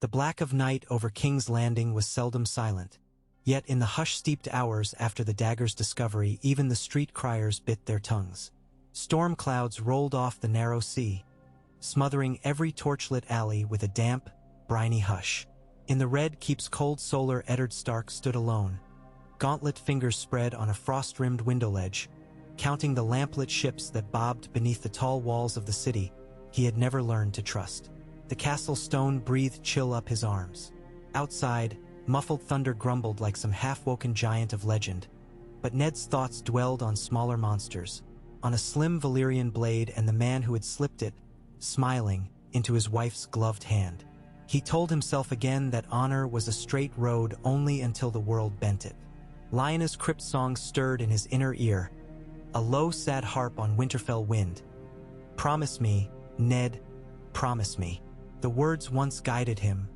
The black of night over King's Landing was seldom silent, yet in the hush-steeped hours after the dagger's discovery, even the street criers bit their tongues. Storm clouds rolled off the narrow sea, smothering every torchlit alley with a damp, briny hush. In the red keep's cold solar Eddard Stark stood alone, gauntlet fingers spread on a frost-rimmed window ledge, counting the lamplit ships that bobbed beneath the tall walls of the city he had never learned to trust. The castle stone breathed chill up his arms. Outside, muffled thunder grumbled like some half-woken giant of legend, but Ned's thoughts dwelled on smaller monsters, on a slim Valyrian blade and the man who had slipped it, smiling, into his wife's gloved hand. He told himself again that honor was a straight road only until the world bent it. Lyanna's crypt song stirred in his inner ear, a low, sad harp on Winterfell wind. "Promise me, Ned, promise me." The words once guided him.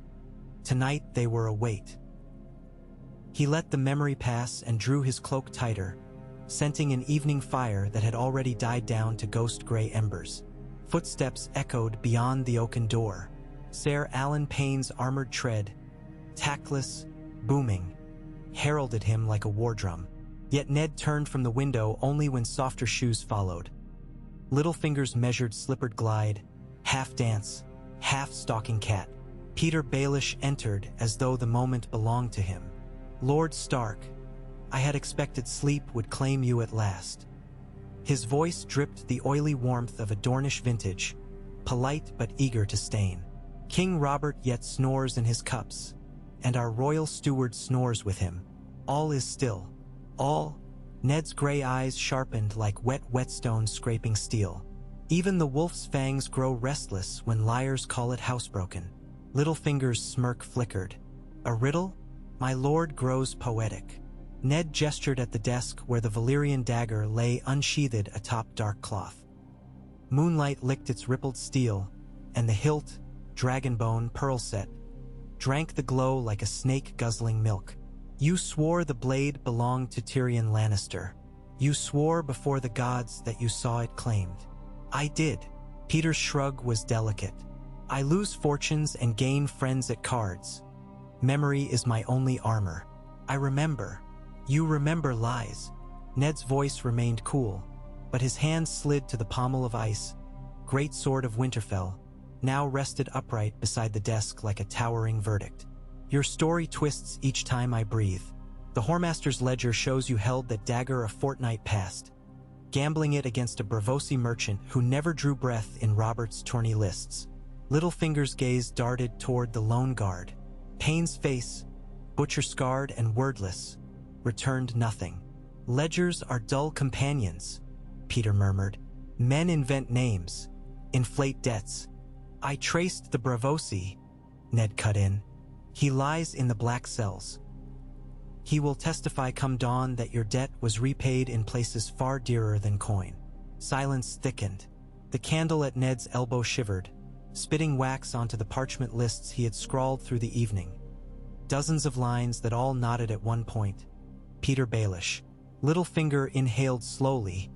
Tonight they were a weight. He let the memory pass and drew his cloak tighter, scenting an evening fire that had already died down to ghost-gray embers. Footsteps echoed beyond the oaken door. Ser Alan Payne's armored tread, tactless, booming, heralded him like a war drum. Yet Ned turned from the window only when softer shoes followed. Littlefinger's measured slippered glide, half-dance, half-stalking cat. Peter Baelish entered as though the moment belonged to him. "Lord Stark, I had expected sleep would claim you at last." His voice dripped the oily warmth of a Dornish vintage, polite but eager to stain. "King Robert yet snores in his cups, and our royal steward snores with him. All is still. All." Ned's gray eyes sharpened like wet whetstone scraping steel. "Even the wolf's fangs grow restless when liars call it housebroken." Littlefinger's smirk flickered. "A riddle? My lord grows poetic." Ned gestured at the desk where the Valyrian dagger lay unsheathed atop dark cloth. Moonlight licked its rippled steel, and the hilt, dragonbone pearl set, drank the glow like a snake guzzling milk. "You swore the blade belonged to Tyrion Lannister. You swore before the gods that you saw it claimed." "I did." Peter's shrug was delicate. "I lose fortunes and gain friends at cards. Memory is my only armor. I remember." "You remember lies." Ned's voice remained cool, but his hand slid to the pommel of ice. Great Sword of Winterfell, now rested upright beside the desk like a towering verdict. "Your story twists each time I breathe. The Whoremaster's ledger shows you held that dagger a fortnight past, gambling it against a Braavosi merchant who never drew breath in Robert's tourney lists." Littlefinger's gaze darted toward the lone guard. Payne's face, butcher-scarred and wordless, returned nothing. "Ledgers are dull companions," Peter murmured. "Men invent names, inflate debts." "I traced the Braavosi," Ned cut in. "He lies in the black cells. He will testify come dawn that your debt was repaid in places far dearer than coin." Silence thickened. The candle at Ned's elbow shivered, spitting wax onto the parchment lists he had scrawled through the evening. Dozens of lines that all nodded at one point. Peter Baelish. Littlefinger inhaled slowly,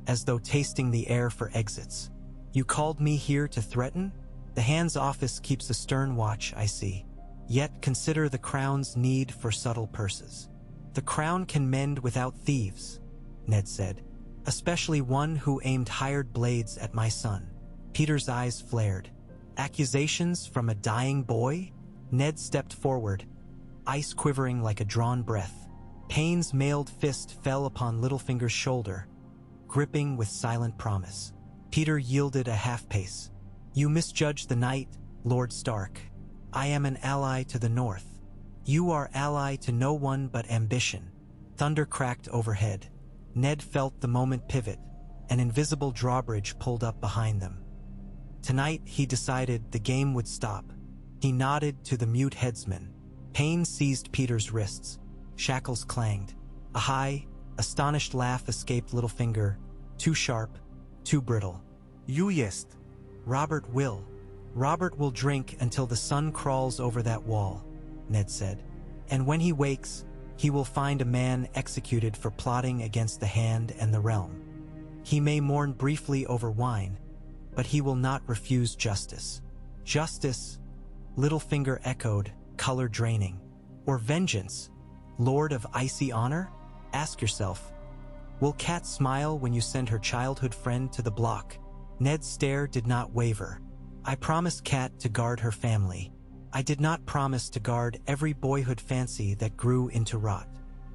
as though tasting the air for exits. "You called me here to threaten? The Hand's office keeps a stern watch, I see. Yet consider the crown's need for subtle purses." "The crown can mend without thieves," Ned said, "especially one who aimed hired blades at my son." Peter's eyes flared. "Accusations from a dying boy?" Ned stepped forward, ice quivering like a drawn breath. Payne's mailed fist fell upon Littlefinger's shoulder, gripping with silent promise. Peter yielded a half-pace. "You misjudge the night, Lord Stark. I am an ally to the north. You are ally to no one but ambition." Thunder cracked overhead. Ned felt the moment pivot. An invisible drawbridge pulled up behind them. Tonight, he decided the game would stop. He nodded to the mute headsman. Payne seized Peter's wrists. Shackles clanged. A high, astonished laugh escaped Littlefinger. Too sharp, too brittle. "You yest. Robert will. Robert will drink until the sun crawls over that wall," Ned said. "And when he wakes, he will find a man executed for plotting against the Hand and the realm. He may mourn briefly over wine, but he will not refuse justice." "Justice?" Littlefinger echoed, color draining. Or vengeance? Lord of icy honor? Ask yourself. Will Kat smile when you send her childhood friend to the block? Ned's stare did not waver. I promised Kat to guard her family. I did not promise to guard every boyhood fancy that grew into rot.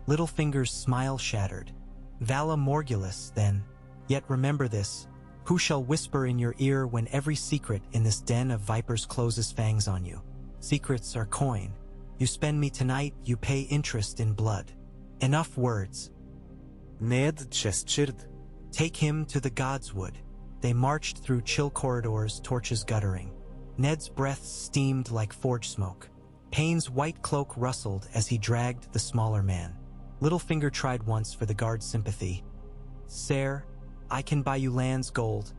Littlefinger's smile shattered. Vala Morgulus, then. Yet remember this. Who shall whisper in your ear when every secret in this den of vipers closes fangs on you? Secrets are coin. You spend me tonight, you pay interest in blood. Enough words. Ned gestured. Take him to the Godswood. They marched through chill corridors, torches guttering. Ned's breath steamed like forge smoke. Payne's white cloak rustled as he dragged the smaller man. Littlefinger tried once for the guard's sympathy. Sire, I can buy you land's gold.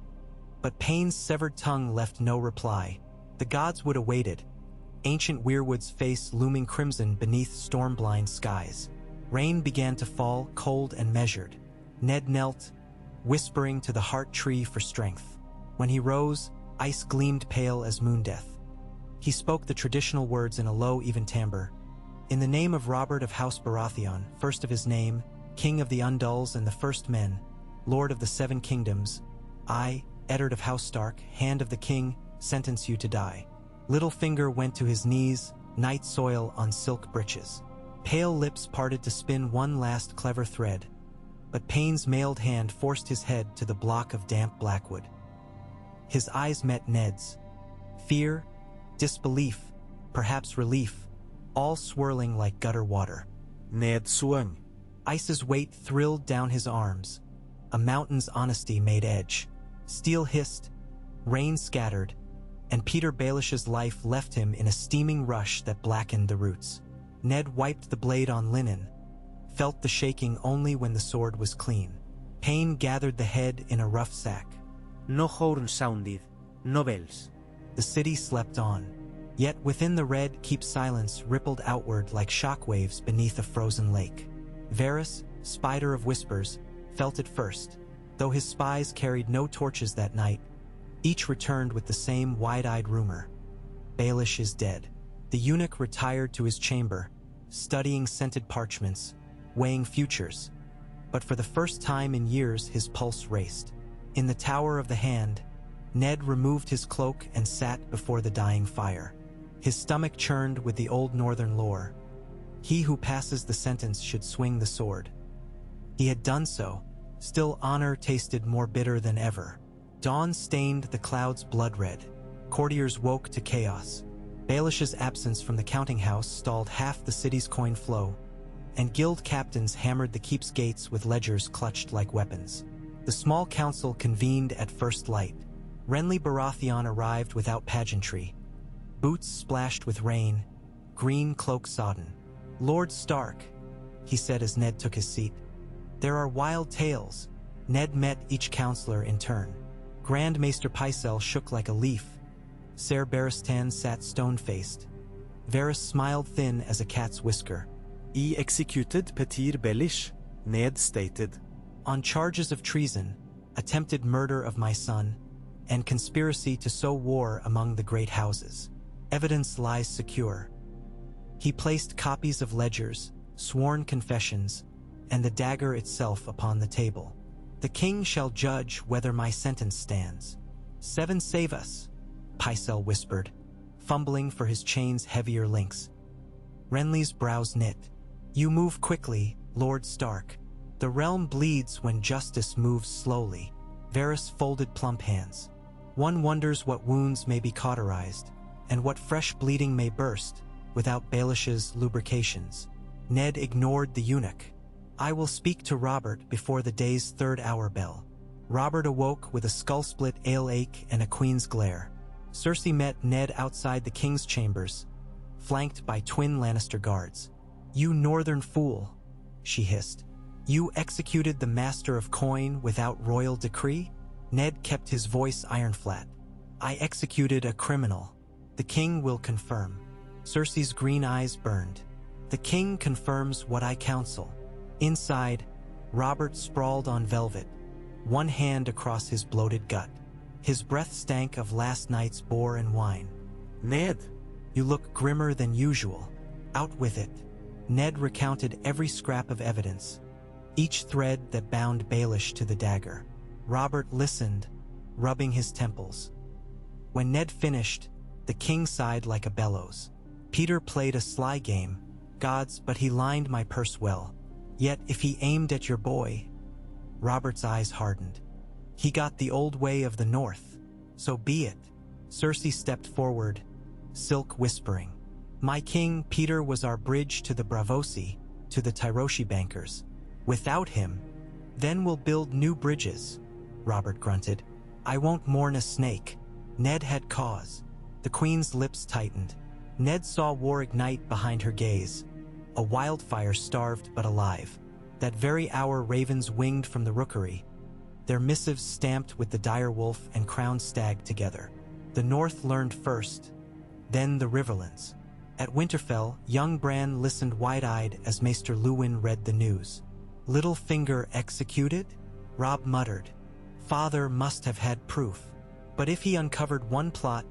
But Payne's severed tongue left no reply. The Godswood awaited, ancient Weirwood's face looming crimson beneath storm-blind skies. Rain began to fall, cold and measured. Ned knelt, whispering to the heart tree for strength. When he rose, ice gleamed pale as moon death. He spoke the traditional words in a low, even timbre. In the name of Robert of House Baratheon, first of his name, King of the Undulls and the First Men, Lord of the Seven Kingdoms, I, Eddard of House Stark, Hand of the King, sentence you to die. Littlefinger went to his knees, night soil on silk breeches. Pale lips parted to spin one last clever thread, but Payne's mailed hand forced his head to the block of damp blackwood. His eyes met Ned's. Fear, disbelief, perhaps relief, all swirling like gutter water. Ned swung. Ice's weight thrilled down his arms. A mountain's honesty made edge. Steel hissed, rain scattered, and Peter Baelish's life left him in a steaming rush that blackened the roots. Ned wiped the blade on linen, felt the shaking only when the sword was clean. Payne gathered the head in a rough sack. No horn sounded, no bells. The city slept on. Yet within the red keep silence rippled outward like shockwaves beneath a frozen lake. Varys, spider of whispers, felt it first. Though his spies carried no torches that night, each returned with the same wide-eyed rumor. Baelish is dead. The eunuch retired to his chamber, studying scented parchments, weighing futures. But for the first time in years his pulse raced. In the Tower of the Hand, Ned removed his cloak and sat before the dying fire. His stomach churned with the old northern lore. He who passes the sentence should swing the sword. He had done so. Still honor tasted more bitter than ever. Dawn stained the clouds blood red. Courtiers woke to chaos. Baelish's absence from the counting house stalled half the city's coin flow, and guild captains hammered the keep's gates with ledgers clutched like weapons. The small council convened at first light. Renly Baratheon arrived without pageantry. Boots splashed with rain, green cloak sodden. Lord Stark, he said as Ned took his seat. There are wild tales. Ned met each counselor in turn. Grand Maester Pycelle shook like a leaf. Ser Barristan sat stone-faced. Varys smiled thin as a cat's whisker. I executed Petyr Baelish, Ned stated. On charges of treason, attempted murder of my son, and conspiracy to sow war among the great houses. Evidence lies secure. He placed copies of ledgers, sworn confessions, and the dagger itself upon the table. The king shall judge whether my sentence stands. 7 save us, Pycelle whispered, fumbling for his chain's heavier links. Renly's brows knit. You move quickly, Lord Stark. The realm bleeds when justice moves slowly. Varys folded plump hands. One wonders what wounds may be cauterized, and what fresh bleeding may burst without Baelish's lubrications. Ned ignored the eunuch. I will speak to Robert before the day's 3rd hour bell. Robert awoke with a skull-split ale ache and a queen's glare. Cersei met Ned outside the king's chambers, flanked by twin Lannister guards. You northern fool, she hissed. You executed the master of coin without royal decree? Ned kept his voice iron-flat. I executed a criminal. The king will confirm. Cersei's green eyes burned. The king confirms what I counsel. Inside, Robert sprawled on velvet, one hand across his bloated gut. His breath stank of last night's boar and wine. Ned, You look grimmer than usual. Out with it." Ned recounted every scrap of evidence, each thread that bound Baelish to the dagger. Robert listened, rubbing his temples. When Ned finished, the king sighed like a bellows. "Peter played a sly game, gods, but he lined my purse well. Yet if he aimed at your boy..." Robert's eyes hardened. "He got the old way of the north. So be it." Cersei stepped forward, Silk whispering. "My king, Peter was our bridge to the Bravosi, to the Tyroshi bankers. Without him, then we'll build new bridges." Robert grunted. "I won't mourn a snake." Ned had cause. The queen's lips tightened. Ned saw war ignite behind her gaze. A wildfire starved but alive. That very hour ravens winged from the rookery, their missives stamped with the dire wolf and crowned stag together. The north learned first, then the Riverlands. At Winterfell, young Bran listened wide-eyed as Maester Luwin read the news. "Littlefinger executed?" Robb muttered. "Father must have had proof. But if he uncovered one plot,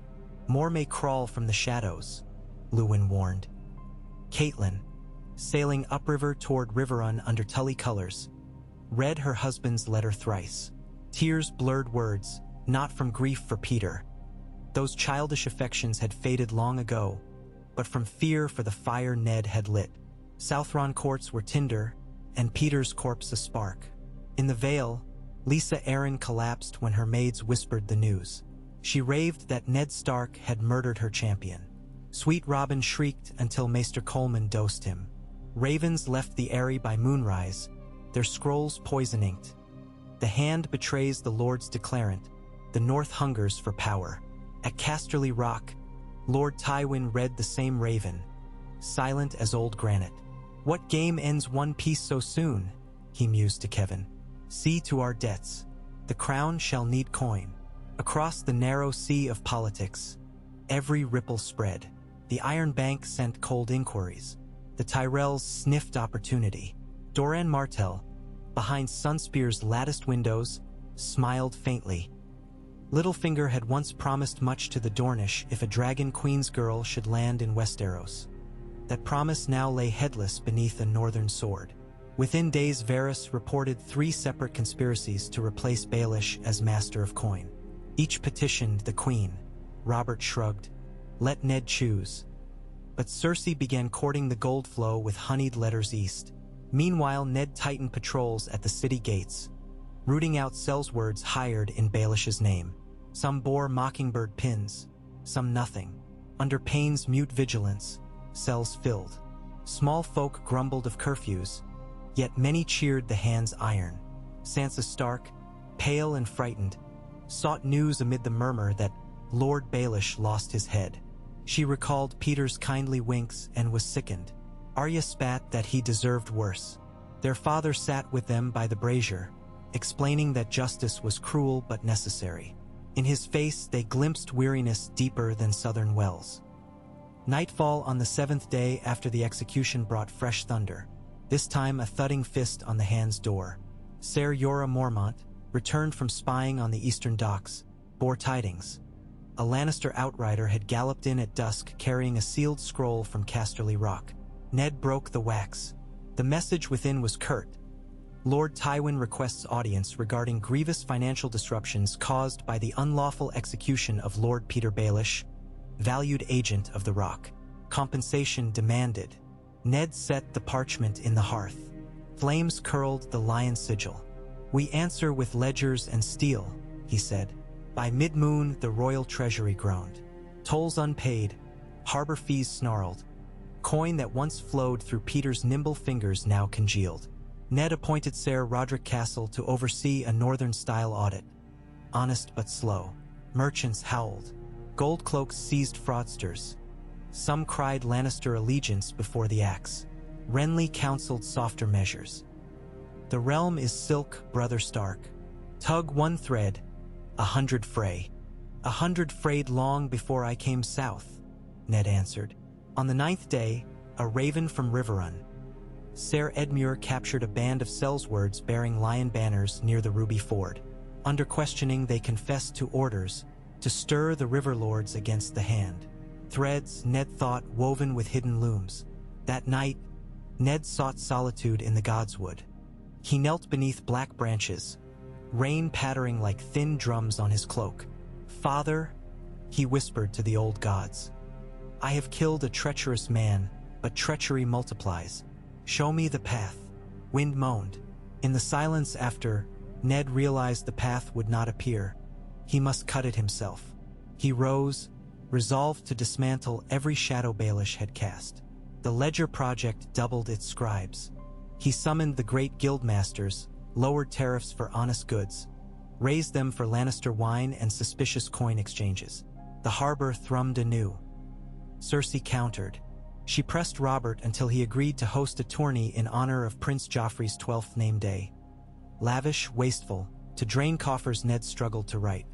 more may crawl from the shadows," Luwin warned. Catelyn, sailing upriver toward Riverrun under Tully colors, read her husband's letter thrice. Tears blurred words, not from grief for Peter. Those childish affections had faded long ago, but from fear for the fire Ned had lit. Southron courts were tinder, and Peter's corpse a spark. In the Vale, Lisa Arryn collapsed when her maids whispered the news. She raved that Ned Stark had murdered her champion. Sweet Robin shrieked until Maester Coleman dosed him. Ravens left the Eyrie by moonrise, their scrolls poison-inked. The hand betrays the Lord's declarant, the North hungers for power. At Casterly Rock, Lord Tywin read the same raven, silent as old granite. "What game ends one piece so soon?" he mused to Kevin. "See to our debts. The crown shall need coin." Across the narrow sea of politics, every ripple spread. The Iron Bank sent cold inquiries. The Tyrells sniffed opportunity. Doran Martell, behind Sunspear's latticed windows, smiled faintly. Littlefinger had once promised much to the Dornish if a Dragon Queen's girl should land in Westeros. That promise now lay headless beneath a northern sword. Within days, Varys reported 3 separate conspiracies to replace Baelish as Master of Coin. Each petitioned the Queen. Robert shrugged. Let Ned choose. But Cersei began courting the gold flow with honeyed letters east. Meanwhile, Ned tightened patrols at the city gates, rooting out sellswords hired in Baelish's name. Some bore mockingbird pins, some nothing. Under Payne's mute vigilance, cells filled. Small folk grumbled of curfews, yet many cheered the hand's iron. Sansa Stark, pale and frightened, sought news amid the murmur that Lord Baelish lost his head. She recalled Peter's kindly winks and was sickened. Arya spat that he deserved worse. Their father sat with them by the brazier, explaining that justice was cruel but necessary. In his face they glimpsed weariness deeper than southern wells. Nightfall on the 7th day after the execution brought fresh thunder, this time a thudding fist on the hand's door. Ser Jorah Mormont, returned from spying on the eastern docks, bore tidings. A Lannister outrider had galloped in at dusk carrying a sealed scroll from Casterly Rock. Ned broke the wax. The message within was curt. Lord Tywin requests audience regarding grievous financial disruptions caused by the unlawful execution of Lord Peter Baelish, valued agent of the Rock. Compensation demanded. Ned set the parchment in the hearth. Flames curled the lion sigil. "We answer with ledgers and steel," he said. By mid-moon, the royal treasury groaned. Tolls unpaid, harbor fees snarled. Coin that once flowed through Peter's nimble fingers now congealed. Ned appointed Ser Roderick Castle to oversee a northern-style audit. Honest but slow. Merchants howled. Gold cloaks seized fraudsters. Some cried Lannister allegiance before the axe. Renly counseled softer measures. "The realm is silk, brother Stark. Tug one thread, 100 fray." 100 frayed long before I came south, Ned answered. On the 9th day, a raven from Riverrun. Ser Edmure captured a band of sellswords bearing lion banners near the Ruby Ford. Under questioning, they confessed to orders to stir the river lords against the hand. Threads, Ned thought, woven with hidden looms. That night, Ned sought solitude in the godswood. He knelt beneath black branches, rain pattering like thin drums on his cloak. "Father," he whispered to the old gods, "I have killed a treacherous man, but treachery multiplies. Show me the path." Wind moaned. In the silence after, Ned realized the path would not appear. He must cut it himself. He rose, resolved to dismantle every shadow Baelish had cast. The Ledger Project doubled its scribes. He summoned the great guildmasters, lowered tariffs for honest goods, raised them for Lannister wine and suspicious coin exchanges. The harbor thrummed anew. Cersei countered. She pressed Robert until he agreed to host a tourney in honor of Prince Joffrey's 12th name day. Lavish, wasteful, to drain coffers Ned struggled to write.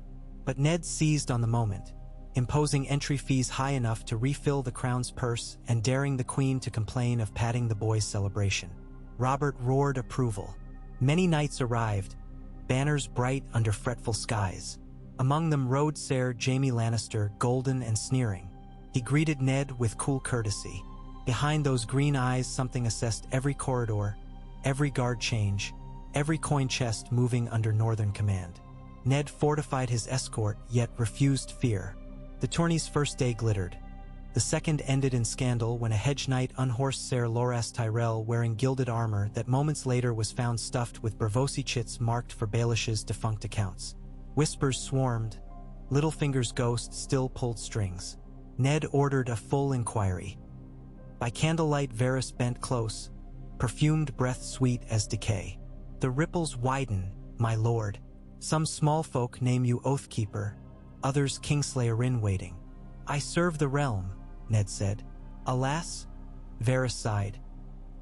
But Ned seized on the moment, imposing entry fees high enough to refill the crown's purse and daring the queen to complain of padding the boys' celebration. Robert roared approval. Many knights arrived, banners bright under fretful skies. Among them rode Ser Jaime Lannister, golden and sneering. He greeted Ned with cool courtesy. Behind those green eyes something assessed every corridor, every guard change, every coin chest moving under northern command. Ned fortified his escort, yet refused fear. The tourney's first day glittered. The second ended in scandal when a hedge knight unhorsed Ser Loras Tyrell wearing gilded armor that moments later was found stuffed with Braavosi chits marked for Baelish's defunct accounts. Whispers swarmed. Littlefinger's ghost still pulled strings. Ned ordered a full inquiry. By candlelight Varys bent close, perfumed breath sweet as decay. "The ripples widen, my lord. Some small folk name you Oathkeeper, others Kingslayer in waiting." "I serve the realm," Ned said. "Alas," Varys sighed,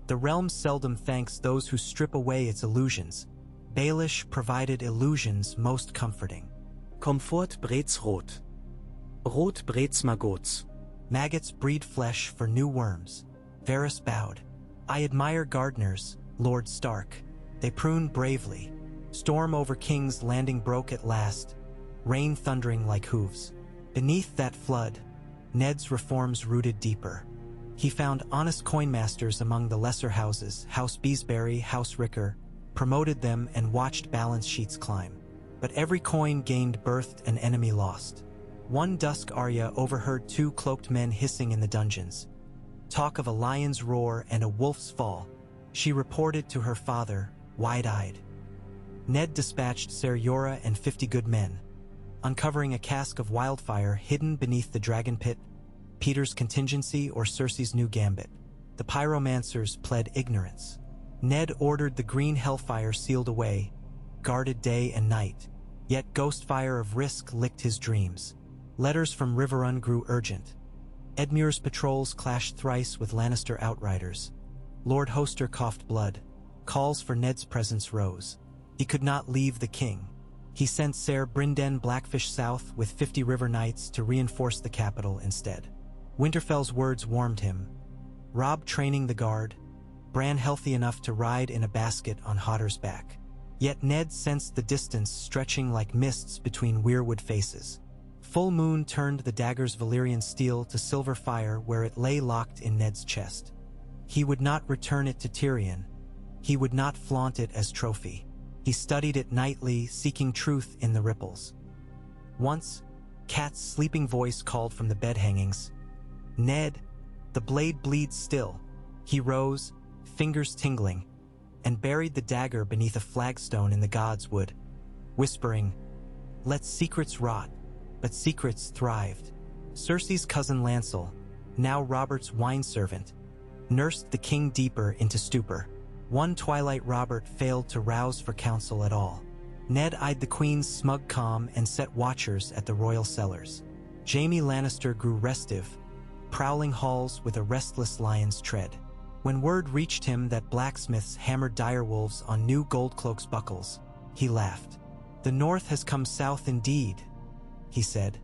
"the realm seldom thanks those who strip away its illusions. Baelish provided illusions most comforting." Komfort breeds rot. Rot breeds maggots. "Maggots breed flesh for new worms." Varys bowed. "I admire gardeners, Lord Stark. They prune bravely." Storm over King's Landing broke at last, rain thundering like hooves. Beneath that flood, Ned's reforms rooted deeper. He found honest coinmasters among the lesser houses, House Beesbury, House Ricker, promoted them and watched balance sheets climb. But every coin gained birthed an enemy lost. One dusk Arya overheard two cloaked men hissing in the dungeons. Talk of a lion's roar and a wolf's fall. She reported to her father, wide-eyed. Ned dispatched Ser Jorah and 50 good men, uncovering a cask of wildfire hidden beneath the dragon pit, Peter's contingency or Cersei's new gambit. The pyromancers pled ignorance. Ned ordered the green hellfire sealed away, guarded day and night, yet ghostfire of risk licked his dreams. Letters from Riverrun grew urgent. Edmure's patrols clashed thrice with Lannister outriders. Lord Hoster coughed blood. Calls for Ned's presence rose. He could not leave the king. He sent Ser Brynden Blackfish south with 50 river knights to reinforce the capital instead. Winterfell's words warmed him. Robb training the guard, Bran healthy enough to ride in a basket on Hodder's back. Yet Ned sensed the distance stretching like mists between weirwood faces. Full moon turned the dagger's Valyrian steel to silver fire where it lay locked in Ned's chest. He would not return it to Tyrion. He would not flaunt it as trophy. He studied it nightly, seeking truth in the ripples. Once, Kat's sleeping voice called from the bed hangings. "Ned, the blade bleeds still." He rose, fingers tingling, and buried the dagger beneath a flagstone in the godswood, whispering, "Let secrets rot." But secrets thrived. Cersei's cousin Lancel, now Robert's wine servant, nursed the king deeper into stupor. One twilight Robert failed to rouse for counsel at all. Ned eyed the queen's smug calm and set watchers at the royal cellars. Jaime Lannister grew restive, prowling halls with a restless lion's tread. When word reached him that blacksmiths hammered direwolves on new Goldcloak's buckles, he laughed. "The North has come south indeed," he said,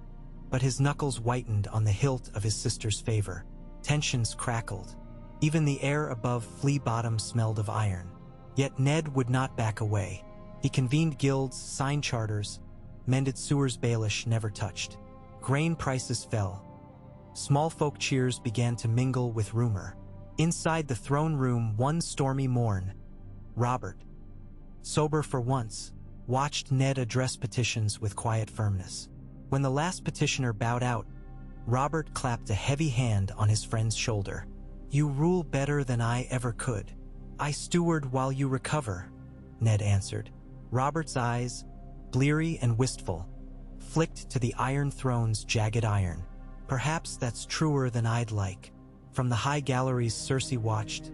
but his knuckles whitened on the hilt of his sister's favor. Tensions crackled. Even the air above Flea Bottom smelled of iron. Yet Ned would not back away. He convened guilds, signed charters, mended sewers Baelish never touched. Grain prices fell. Small folk cheers began to mingle with rumor. Inside the throne room one stormy morn, Robert, sober for once, watched Ned address petitions with quiet firmness. When the last petitioner bowed out, Robert clapped a heavy hand on his friend's shoulder. "You rule better than I ever could. I steward while you recover," Ned answered. Robert's eyes, bleary and wistful, flicked to the Iron Throne's jagged iron. "Perhaps that's truer than I'd like." From the high galleries Cersei watched,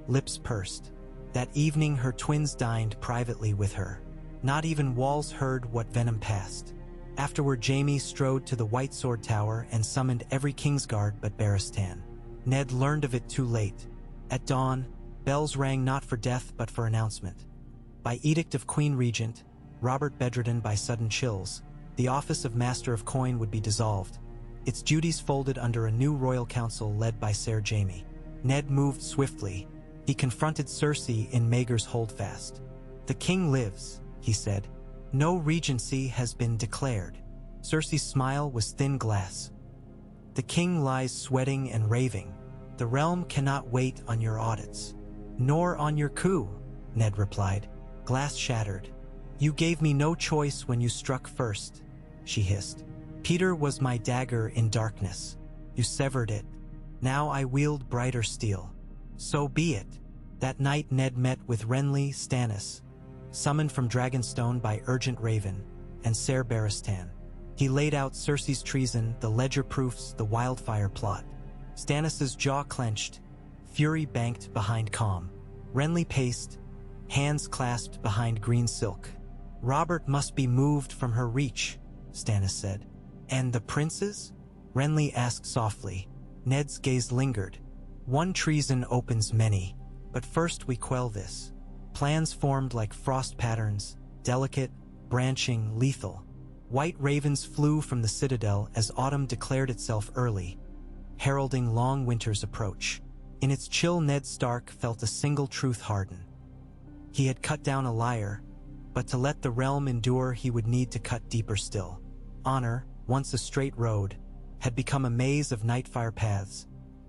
lips pursed. That evening her twins dined privately with her. Not even walls heard what venom passed. Afterward Jaime strode to the White Sword Tower and summoned every Kingsguard but Barristan. Ned learned of it too late. At dawn, bells rang not for death but for announcement. By edict of Queen Regent, Robert bedridden by sudden chills, the office of Master of Coin would be dissolved, its duties folded under a new royal council led by Ser Jaime. Ned moved swiftly. He confronted Cersei in Maegor's Holdfast. "The king lives," he said. "No regency has been declared." Cersei's smile was thin glass. "The king lies sweating and raving. The realm cannot wait on your audits." "Nor on your coup," Ned replied. Glass shattered. "You gave me no choice when you struck first," she hissed. "Peter was my dagger in darkness. You severed it. Now I wield brighter steel." "So be it." That night Ned met with Renly Stannis, summoned from Dragonstone by urgent Raven, and Ser Barristan. He laid out Cersei's treason, the ledger proofs, the wildfire plot. Stannis's jaw clenched, fury banked behind calm. Renly paced, hands clasped behind green silk. "Robert must be moved from her reach," Stannis said. "And the princes?" Renly asked softly. Ned's gaze lingered. "One treason opens many, but first we quell this." Plans formed like frost patterns, delicate, branching, lethal. White ravens flew from the citadel as autumn declared itself early, heralding long winter's approach. In its chill Ned Stark felt a single truth harden. He had cut down a liar, but to let the realm endure he would need to cut deeper still. Honor, once a straight road, had become a maze of nightfire paths,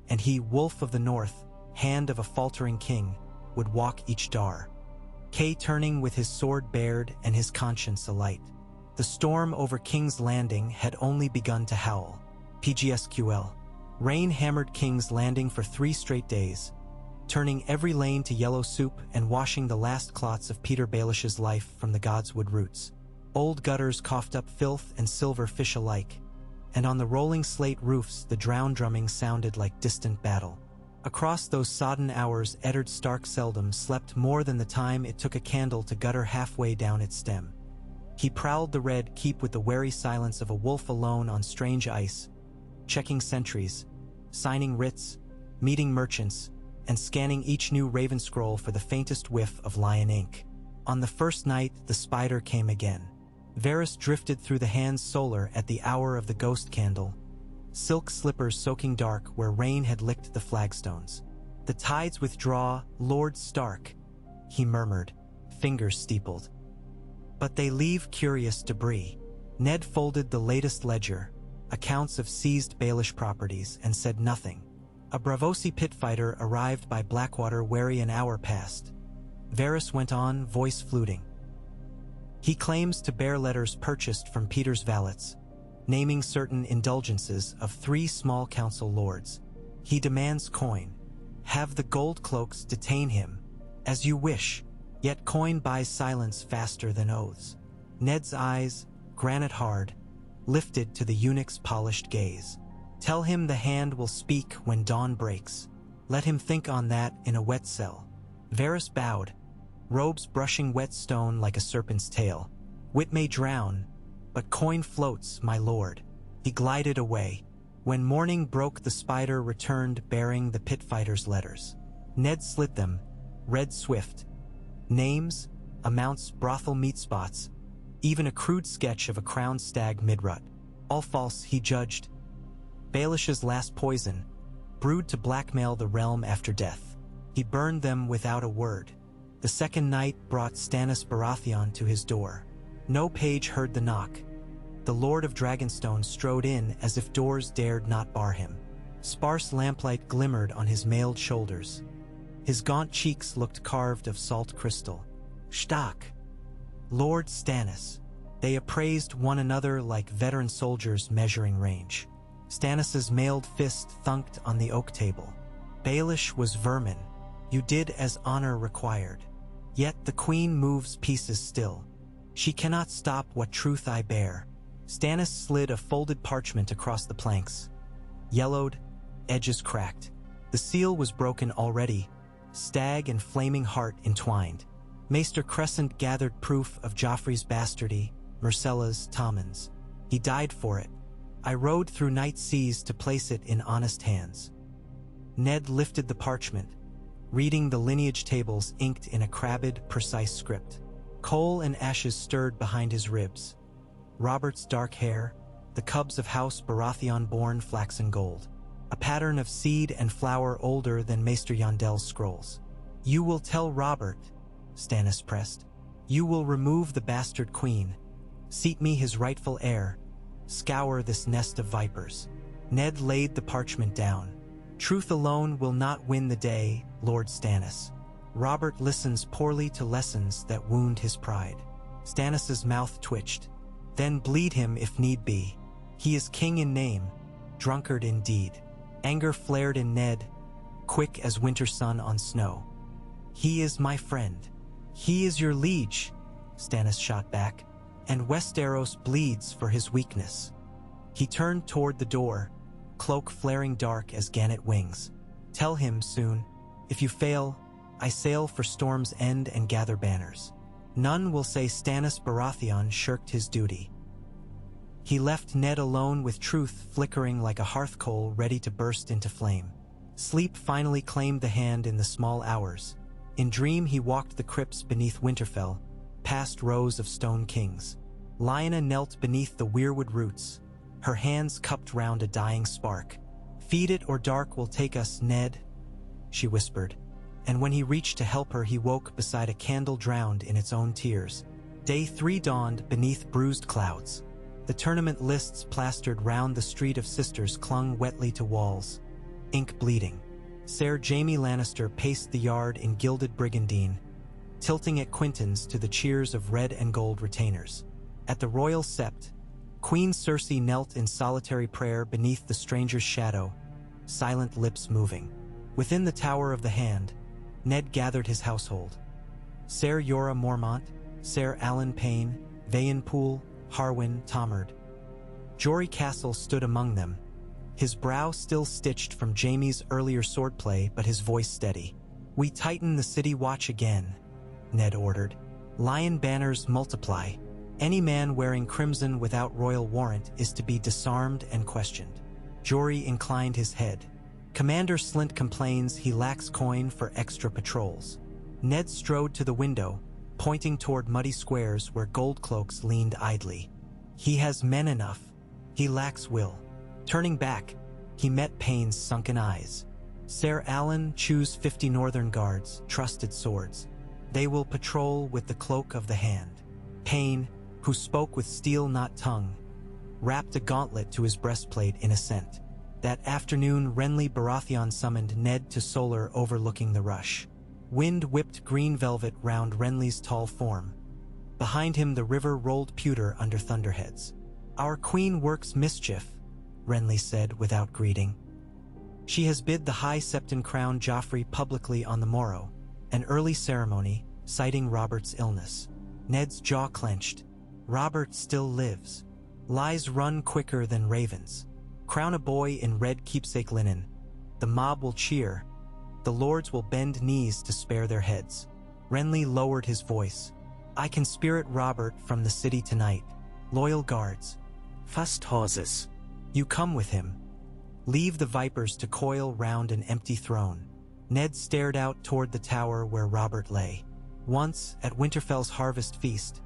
and he, Wolf of the North, hand of a faltering king, would walk each dar. Kay turning with his sword bared and his conscience alight. The storm over King's Landing had only begun to howl. PGSQL. Rain hammered King's Landing for 3 straight days, turning every lane to yellow soup and washing the last clots of Peter Baelish's life from the godswood roots. Old gutters coughed up filth and silver fish alike, and on the rolling slate roofs the drowned drumming sounded like distant battle. Across those sodden hours Eddard Stark seldom slept more than the time it took a candle to gutter halfway down its stem. He prowled the Red Keep with the wary silence of a wolf alone on strange ice, checking sentries, signing writs, meeting merchants, and scanning each new raven scroll for the faintest whiff of lion ink. On the first night, the spider came again. Varys drifted through the hands solar at the hour of the ghost candle, silk slippers soaking dark where rain had licked the flagstones. "The tides withdraw, Lord Stark," he murmured, fingers steepled. "But they leave curious debris." Ned folded the latest ledger, accounts of seized Baelish properties, and said nothing. A Braavosi pitfighter arrived by Blackwater wary an hour past. Varys went on, voice fluting. "He claims to bear letters purchased from Peter's valets, naming certain indulgences of 3 small council lords. He demands coin. Have the gold cloaks detain him, as you wish, yet coin buys silence faster than oaths." Ned's eyes, granite hard, lifted to the eunuch's polished gaze. "Tell him the hand will speak when dawn breaks. Let him think on that in a wet cell." Varys bowed, robes brushing wet stone like a serpent's tail. "Wit may drown, but coin floats, my lord." He glided away. When morning broke the spider returned bearing the pitfighter's letters. Ned slit them, read swift. Names, amounts, brothel meat spots, even a crude sketch of a crowned stag mid-rut. All false, he judged. Baelish's last poison, brewed to blackmail the realm after death. He burned them without a word. The second night brought Stannis Baratheon to his door. No page heard the knock. The Lord of Dragonstone strode in as if doors dared not bar him. Sparse lamplight glimmered on his mailed shoulders. His gaunt cheeks looked carved of salt crystal. Stark. Lord Stannis. They appraised one another like veteran soldiers measuring range. Stannis's mailed fist thunked on the oak table. Baelish was vermin. You did as honor required. Yet the queen moves pieces still. She cannot stop what truth I bear. Stannis slid a folded parchment across the planks. Yellowed, edges cracked. The seal was broken already, stag and flaming heart entwined. Maester Crescent gathered proof of Joffrey's bastardy, Myrcella's, Tommen's. He died for it. I rode through night seas to place it in honest hands. Ned lifted the parchment, reading the lineage tables inked in a crabbed, precise script. Coal and ashes stirred behind his ribs. Robert's dark hair, the cubs of House Baratheon born flaxen gold. A pattern of seed and flower older than Maester Yondel's scrolls. You will tell Robert, Stannis pressed. You will remove the bastard queen, seat me his rightful heir, scour this nest of vipers. Ned laid the parchment down. Truth alone will not win the day, Lord Stannis. Robert listens poorly to lessons that wound his pride. Stannis's mouth twitched. Then bleed him if need be. He is king in name, drunkard in deed. Anger flared in Ned, quick as winter sun on snow. He is my friend. He is your liege, Stannis shot back, and Westeros bleeds for his weakness. He turned toward the door, cloak flaring dark as gannet wings. Tell him soon, if you fail, I sail for Storm's End and gather banners. None will say Stannis Baratheon shirked his duty. He left Ned alone with truth flickering like a hearth coal ready to burst into flame. Sleep finally claimed the hand in the small hours. In dream he walked the crypts beneath Winterfell, past rows of stone kings. Lyanna knelt beneath the weirwood roots, her hands cupped round a dying spark. Feed it or dark will take us, Ned, she whispered. And when he reached to help her, he woke beside a candle drowned in its own tears. Day 3 dawned beneath bruised clouds. The tournament lists plastered round the street of sisters clung wetly to walls, ink bleeding. Ser Jaime Lannister paced the yard in gilded brigandine, tilting at Quintons to the cheers of red and gold retainers. At the royal sept, Queen Cersei knelt in solitary prayer beneath the stranger's shadow, silent lips moving. Within the Tower of the Hand, Ned gathered his household. Ser Jorah Mormont, Ser Alan Payne, Vayen Poole, Harwin, Tomard. Jory Castle stood among them, his brow still stitched from Jaime's earlier swordplay but his voice steady. We tighten the city watch again, Ned ordered. Lion banners multiply. Any man wearing crimson without royal warrant is to be disarmed and questioned. Jory inclined his head. Commander Slint complains he lacks coin for extra patrols. Ned strode to the window, pointing toward muddy squares where gold cloaks leaned idly. He has men enough. He lacks will. Turning back, he met Payne's sunken eyes. Ser Alan choose 50 northern guards, trusted swords. They will patrol with the cloak of the hand. Payne, who spoke with steel not tongue, wrapped a gauntlet to his breastplate in assent. That afternoon, Renly Baratheon summoned Ned to Solar overlooking the rush. Wind whipped green velvet round Renly's tall form. Behind him the river rolled pewter under thunderheads. Our queen works mischief, Renly said without greeting. She has bid the High Septon crown Joffrey publicly on the morrow, an early ceremony, citing Robert's illness. Ned's jaw clenched. Robert still lives. Lies run quicker than ravens. Crown a boy in red keepsake linen. The mob will cheer. The lords will bend knees to spare their heads. Renly lowered his voice. I can spirit Robert from the city tonight. Loyal guards. Fast horses. You come with him. Leave the vipers to coil round an empty throne. Ned stared out toward the tower where Robert lay. Once, at Winterfell's harvest feast,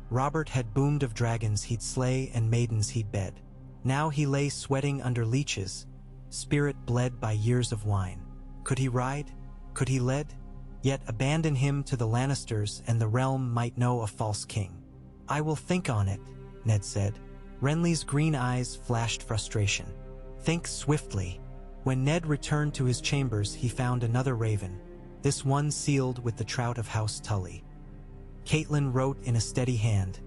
Robert had boomed of dragons he'd slay and maidens he'd bed. Now he lay sweating under leeches, spirit bled by years of wine. Could he ride? Could he lead? Yet abandon him to the Lannisters and the realm might know a false king. I will think on it, Ned said. Renly's green eyes flashed frustration. Think swiftly. When Ned returned to his chambers, he found another raven, this one sealed with the trout of House Tully. Caitlin wrote in a steady hand.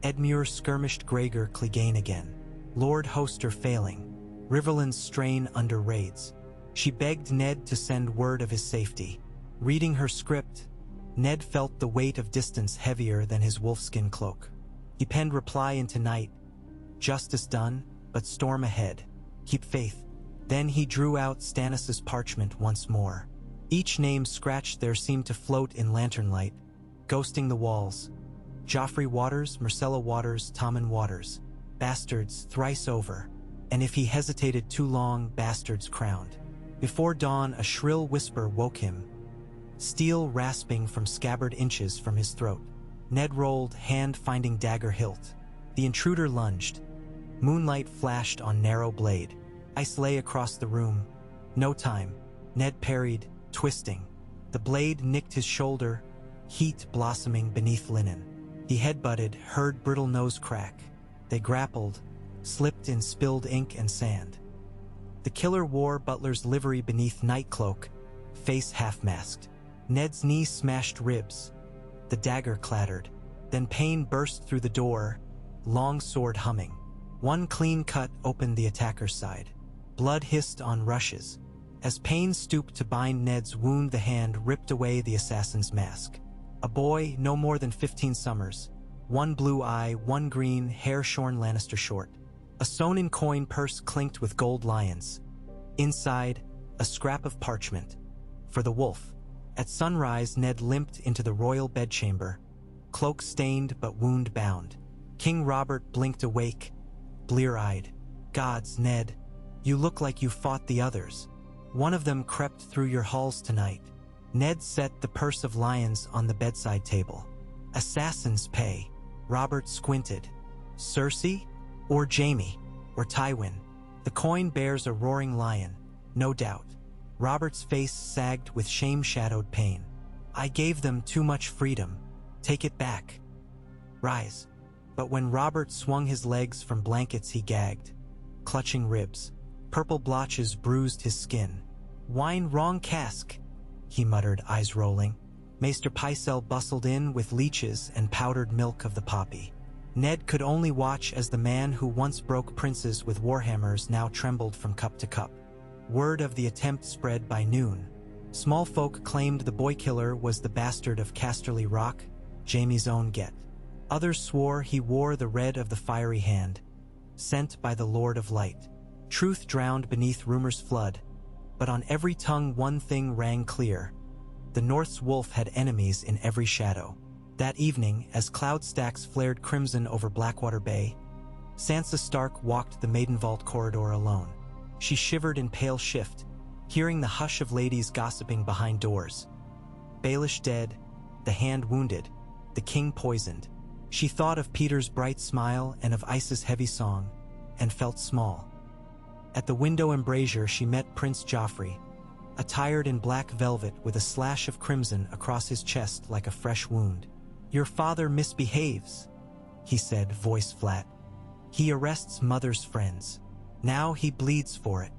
Edmure skirmished Gregor Clegane again. Lord Hoster failing. Riverland's strain under raids. She begged Ned to send word of his safety. Reading her script, Ned felt the weight of distance heavier than his wolfskin cloak. He penned reply into night. Justice done, but storm ahead. Keep faith. Then he drew out Stannis's parchment once more. Each name scratched there seemed to float in lantern light, ghosting the walls. Joffrey Waters, Myrcella Waters, Tommen Waters. Bastards thrice over. And if he hesitated too long, bastards crowned. Before dawn, a shrill whisper woke him, steel rasping from scabbard inches from his throat. Ned rolled, hand finding dagger hilt. The intruder lunged. Moonlight flashed on narrow blade. Ice lay across the room. No time. Ned parried, twisting. The blade nicked his shoulder, heat blossoming beneath linen. He headbutted, heard brittle nose crack. They grappled, slipped in spilled ink and sand. The killer wore Butler's livery beneath nightcloak, face half-masked. Ned's knee smashed ribs. The dagger clattered. Then pain burst through the door, long sword humming. One clean cut opened the attacker's side. Blood hissed on rushes. As Pain stooped to bind Ned's wound, the hand ripped away the assassin's mask. A boy, no more than 15 summers. One blue eye, one green, hair shorn Lannister short. A sewn-in coin purse clinked with gold lions. Inside, a scrap of parchment. For the wolf. At sunrise, Ned limped into the royal bedchamber, cloak stained but wound bound. King Robert blinked awake, blear-eyed. Gods, Ned, you look like you fought the others. One of them crept through your halls tonight. Ned set the purse of lions on the bedside table. Assassin's pay. Robert squinted. Cersei? Or Jaime? Or Tywin? The coin bears a roaring lion, no doubt. Robert's face sagged with shame-shadowed pain. I gave them too much freedom. Take it back. Rise. But when Robert swung his legs from blankets, he gagged, clutching ribs. Purple blotches bruised his skin. Wine wrong cask, he muttered, eyes rolling. Maester Pycelle bustled in with leeches and powdered milk of the poppy. Ned could only watch as the man who once broke princes with warhammers now trembled from cup to cup. Word of the attempt spread by noon. Small folk claimed the boy-killer was the bastard of Casterly Rock, Jaime's own get. Others swore he wore the red of the fiery hand, sent by the Lord of Light. Truth drowned beneath rumor's flood, but on every tongue one thing rang clear. The North's wolf had enemies in every shadow. That evening, as cloud stacks flared crimson over Blackwater Bay, Sansa Stark walked the Maiden Vault corridor alone. She shivered in pale shift, hearing the hush of ladies gossiping behind doors. Baelish dead, the hand wounded, the king poisoned. She thought of Peter's bright smile and of Ice's heavy song, and felt small. At the window embrasure she met Prince Joffrey, attired in black velvet with a slash of crimson across his chest like a fresh wound. Your father misbehaves, he said, voice flat. He arrests mother's friends. Now he bleeds for it.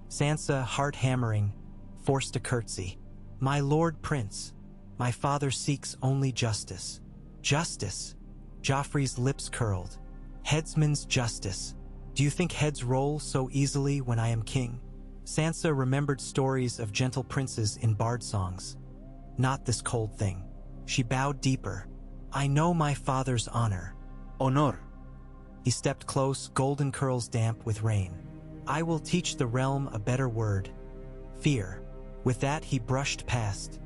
Sansa, heart hammering, forced a curtsy. My lord prince, my father seeks only justice. Justice? Joffrey's lips curled. Headsman's justice. Do you think heads roll so easily when I am king? Sansa remembered stories of gentle princes in bard songs. Not this cold thing. She bowed deeper. I know my father's honor. Honor. He stepped close, golden curls damp with rain. I will teach the realm a better word. Fear. With that he brushed past,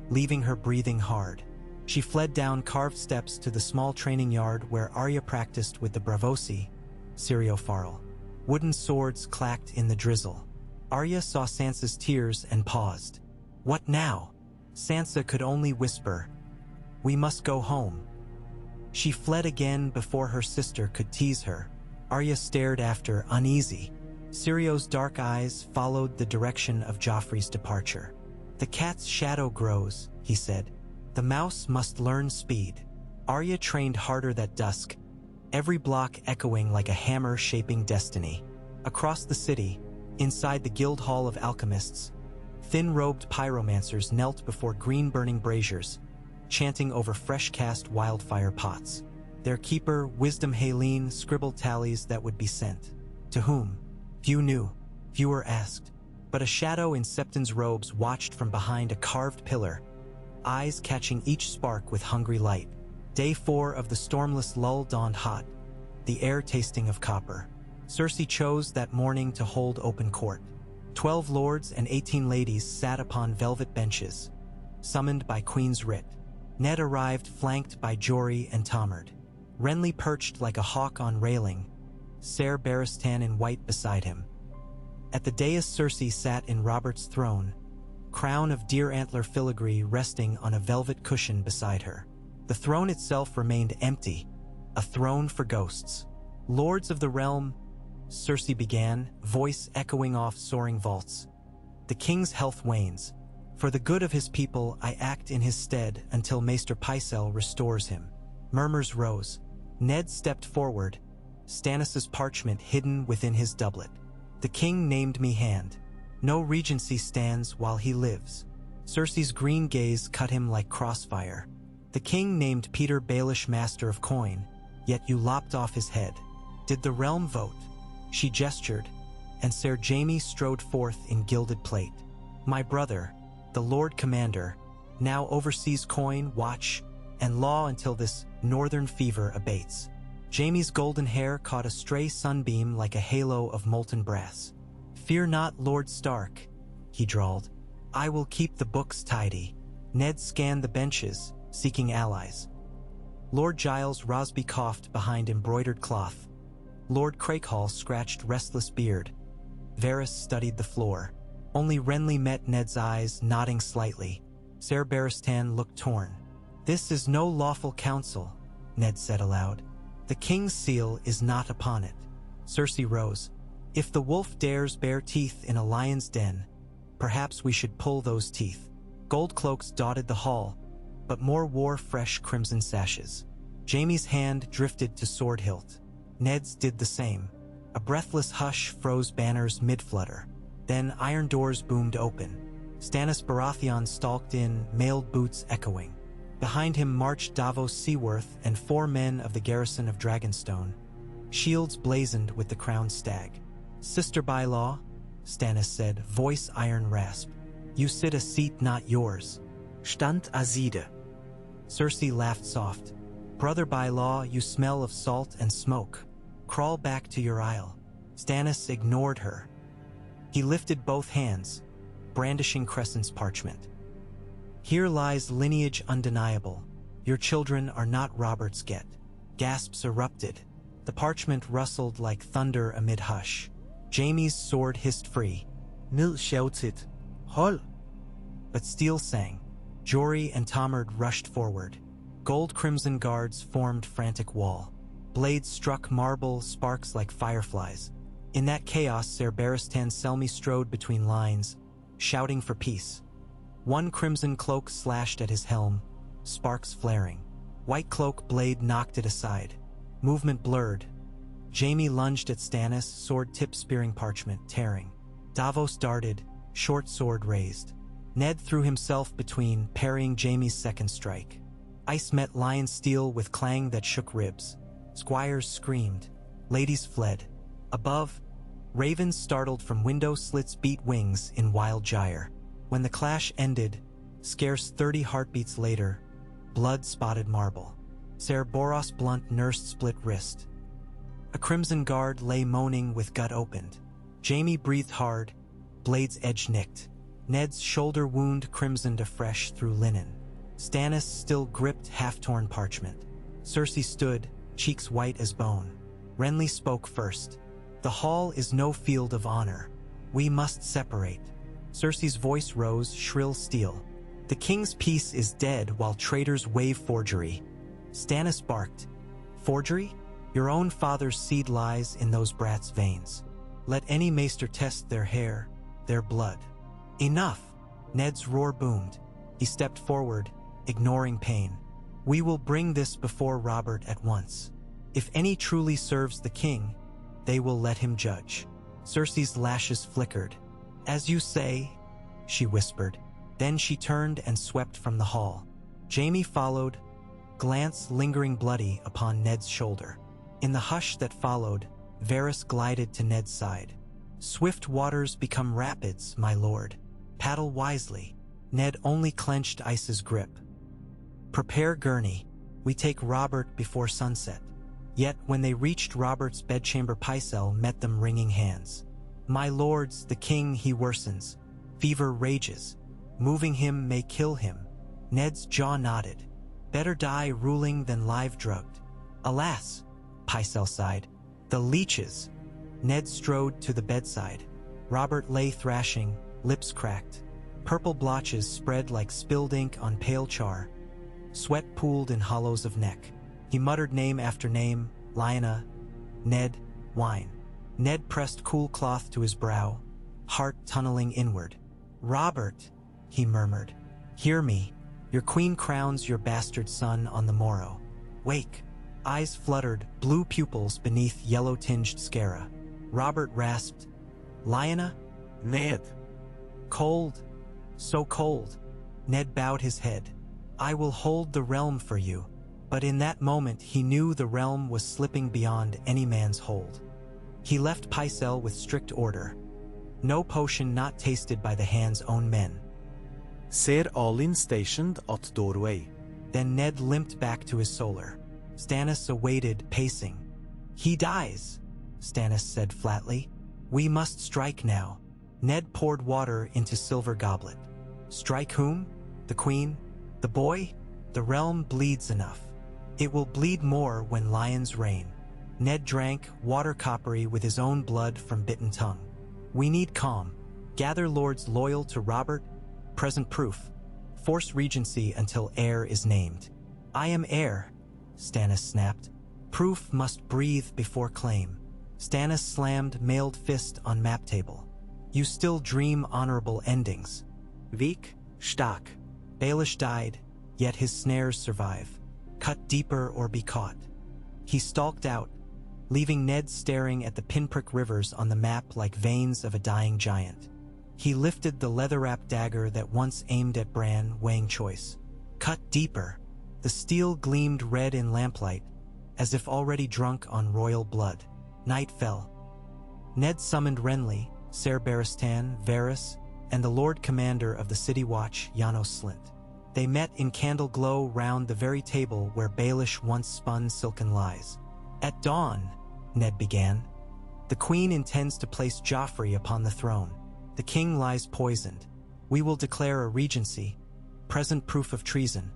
leaving her breathing hard. She fled down carved steps to the small training yard where Arya practiced with the Bravosi, Syrio Farrell. Wooden swords clacked in the drizzle. Arya saw Sansa's tears and paused. What now? Sansa could only whisper, we must go home. She fled again before her sister could tease her. Arya stared after, uneasy. Sirio's dark eyes followed the direction of Joffrey's departure. The cat's shadow grows, he said. The mouse must learn speed. Arya trained harder that dusk, every block echoing like a hammer shaping destiny. Across the city, inside the Guild Hall of Alchemists, thin-robed pyromancers knelt before green-burning braziers, chanting over fresh-cast wildfire pots. Their keeper, Wisdom Haleen, scribbled tallies that would be sent. To whom? Few knew, fewer asked. But a shadow in Septon's robes watched from behind a carved pillar, eyes catching each spark with hungry light. Day 4 of the stormless lull dawned hot, the air tasting of copper. Cersei chose that morning to hold open court. 12 lords and 18 ladies sat upon velvet benches, summoned by Queen's writ. Ned arrived flanked by Jory and Tomard. Renly perched like a hawk on railing, Ser Barristan in white beside him. At the dais Cersei sat in Robert's throne, crown of deer antler filigree resting on a velvet cushion beside her. The throne itself remained empty, a throne for ghosts. Lords of the realm, Cersei began, voice echoing off soaring vaults. The king's health wanes. For the good of his people, I act in his stead until Maester Pycelle restores him. Murmurs rose. Ned stepped forward, Stannis's parchment hidden within his doublet. The king named me hand. No regency stands while he lives. Cersei's green gaze cut him like crossfire. The king named Peter Baelish master of coin, yet you lopped off his head. Did the realm vote? She gestured, and Ser Jaime strode forth in gilded plate. My brother, the Lord Commander, now oversees coin, watch, and law until this northern fever abates. Jaime's golden hair caught a stray sunbeam like a halo of molten brass. Fear not, Lord Stark, he drawled. I will keep the books tidy. Ned scanned the benches, seeking allies. Lord Giles Rosby coughed behind embroidered cloth. Lord Crakehall scratched restless beard. Varys studied the floor. Only Renly met Ned's eyes, nodding slightly. Ser Barristan looked torn. This is no lawful council, Ned said aloud. The king's seal is not upon it. Cersei rose. If the wolf dares bare teeth in a lion's den, perhaps we should pull those teeth. Gold cloaks dotted the hall, but more wore fresh crimson sashes. Jaime's hand drifted to sword hilt. Ned's did the same. A breathless hush froze banners mid-flutter. Then iron doors boomed open. Stannis Baratheon stalked in, mailed boots echoing. Behind him marched Davos Seaworth and 4 men of the garrison of Dragonstone, shields blazoned with the crowned stag. Sister by law, Stannis said, voice iron rasp. You sit a seat not yours. Stand Azide. Cersei laughed soft. Brother by law, you smell of salt and smoke. Crawl back to your isle. Stannis ignored her. He lifted both hands, brandishing Crescent's parchment. Here lies lineage undeniable. Your children are not Robert's get. Gasps erupted. The parchment rustled like thunder amid hush. Jaime's sword hissed free. Ned shouted, Hol! But steel sang. Jory and Tomard rushed forward. Gold-crimson guards formed frantic wall. Blades struck marble, sparks like fireflies. In that chaos, Ser Barristan Selmy strode between lines, shouting for peace. One crimson cloak slashed at his helm, sparks flaring. White cloak blade knocked it aside. Movement blurred. Jaime lunged at Stannis, sword tip spearing parchment, tearing. Davos darted, short sword raised. Ned threw himself between, parrying Jaime's second strike. Ice met lion steel with clang that shook ribs. Squires screamed. Ladies fled. Above, ravens startled from window slits beat wings in wild gyre. When the clash ended, scarce 30 heartbeats later, blood spotted marble. Ser Boros Blunt nursed split wrist. A crimson guard lay moaning with gut opened. Jaime breathed hard, blade's edge nicked. Ned's shoulder wound crimsoned afresh through linen. Stannis still gripped half-torn parchment. Cersei stood, cheeks white as bone. Renly spoke first. The hall is no field of honor. We must separate. Cersei's voice rose, shrill steel. The king's peace is dead while traitors wave forgery. Stannis barked. Forgery? Your own father's seed lies in those brats' veins. Let any maester test their hair, their blood. Enough! Ned's roar boomed. He stepped forward, ignoring pain. We will bring this before Robert at once. If any truly serves the king, they will let him judge. Cersei's lashes flickered. As you say, she whispered. Then she turned and swept from the hall. Jaime followed, glance lingering bloody upon Ned's shoulder. In the hush that followed, Varys glided to Ned's side. Swift waters become rapids, my lord. Paddle wisely. Ned only clenched Ice's grip. Prepare gurney. We take Robert before sunset. Yet when they reached Robert's bedchamber, Pycelle met them wringing hands. My lords, the king, he worsens. Fever rages. Moving him may kill him. Ned's jaw nodded. Better die ruling than live drugged. Alas, Pycelle sighed. The leeches. Ned strode to the bedside. Robert lay thrashing, lips cracked. Purple blotches spread like spilled ink on pale char. Sweat pooled in hollows of neck. He muttered name after name, Lyanna, Ned, wine. Ned pressed cool cloth to his brow, heart tunneling inward. Robert, he murmured, hear me. Your queen crowns your bastard son on the morrow. Wake. Eyes fluttered, blue pupils beneath yellow-tinged scara. Robert rasped, Lyanna? Ned. Cold. So cold. Ned bowed his head. I will hold the realm for you. But in that moment he knew the realm was slipping beyond any man's hold. He left Pycelle with strict order. No potion not tasted by the hand's own men. Ser Alyn stationed at doorway. Then Ned limped back to his solar. Stannis awaited, pacing. He dies, Stannis said flatly. We must strike now. Ned poured water into silver goblet. Strike whom? The queen? The boy? The realm bleeds enough. It will bleed more when lions reign. Ned drank, water coppery with his own blood from bitten tongue. We need calm. Gather lords loyal to Robert. Present proof. Force regency until heir is named. I am heir, Stannis snapped. Proof must breathe before claim. Stannis slammed mailed fist on map table. You still dream honorable endings. Vik, stark. Baelish died, yet his snares survive. Cut deeper or be caught. He stalked out, leaving Ned staring at the pinprick rivers on the map like veins of a dying giant. He lifted the leather-wrapped dagger that once aimed at Bran, weighing choice. Cut deeper. The steel gleamed red in lamplight, as if already drunk on royal blood. Night fell. Ned summoned Renly, Ser Barristan, Varys, and the Lord Commander of the City Watch, Janos Slynt. They met in candle glow round the very table where Baelish once spun silken lies. At dawn, Ned began, the Queen intends to place Joffrey upon the throne. The king lies poisoned. We will declare a regency, present proof of treason,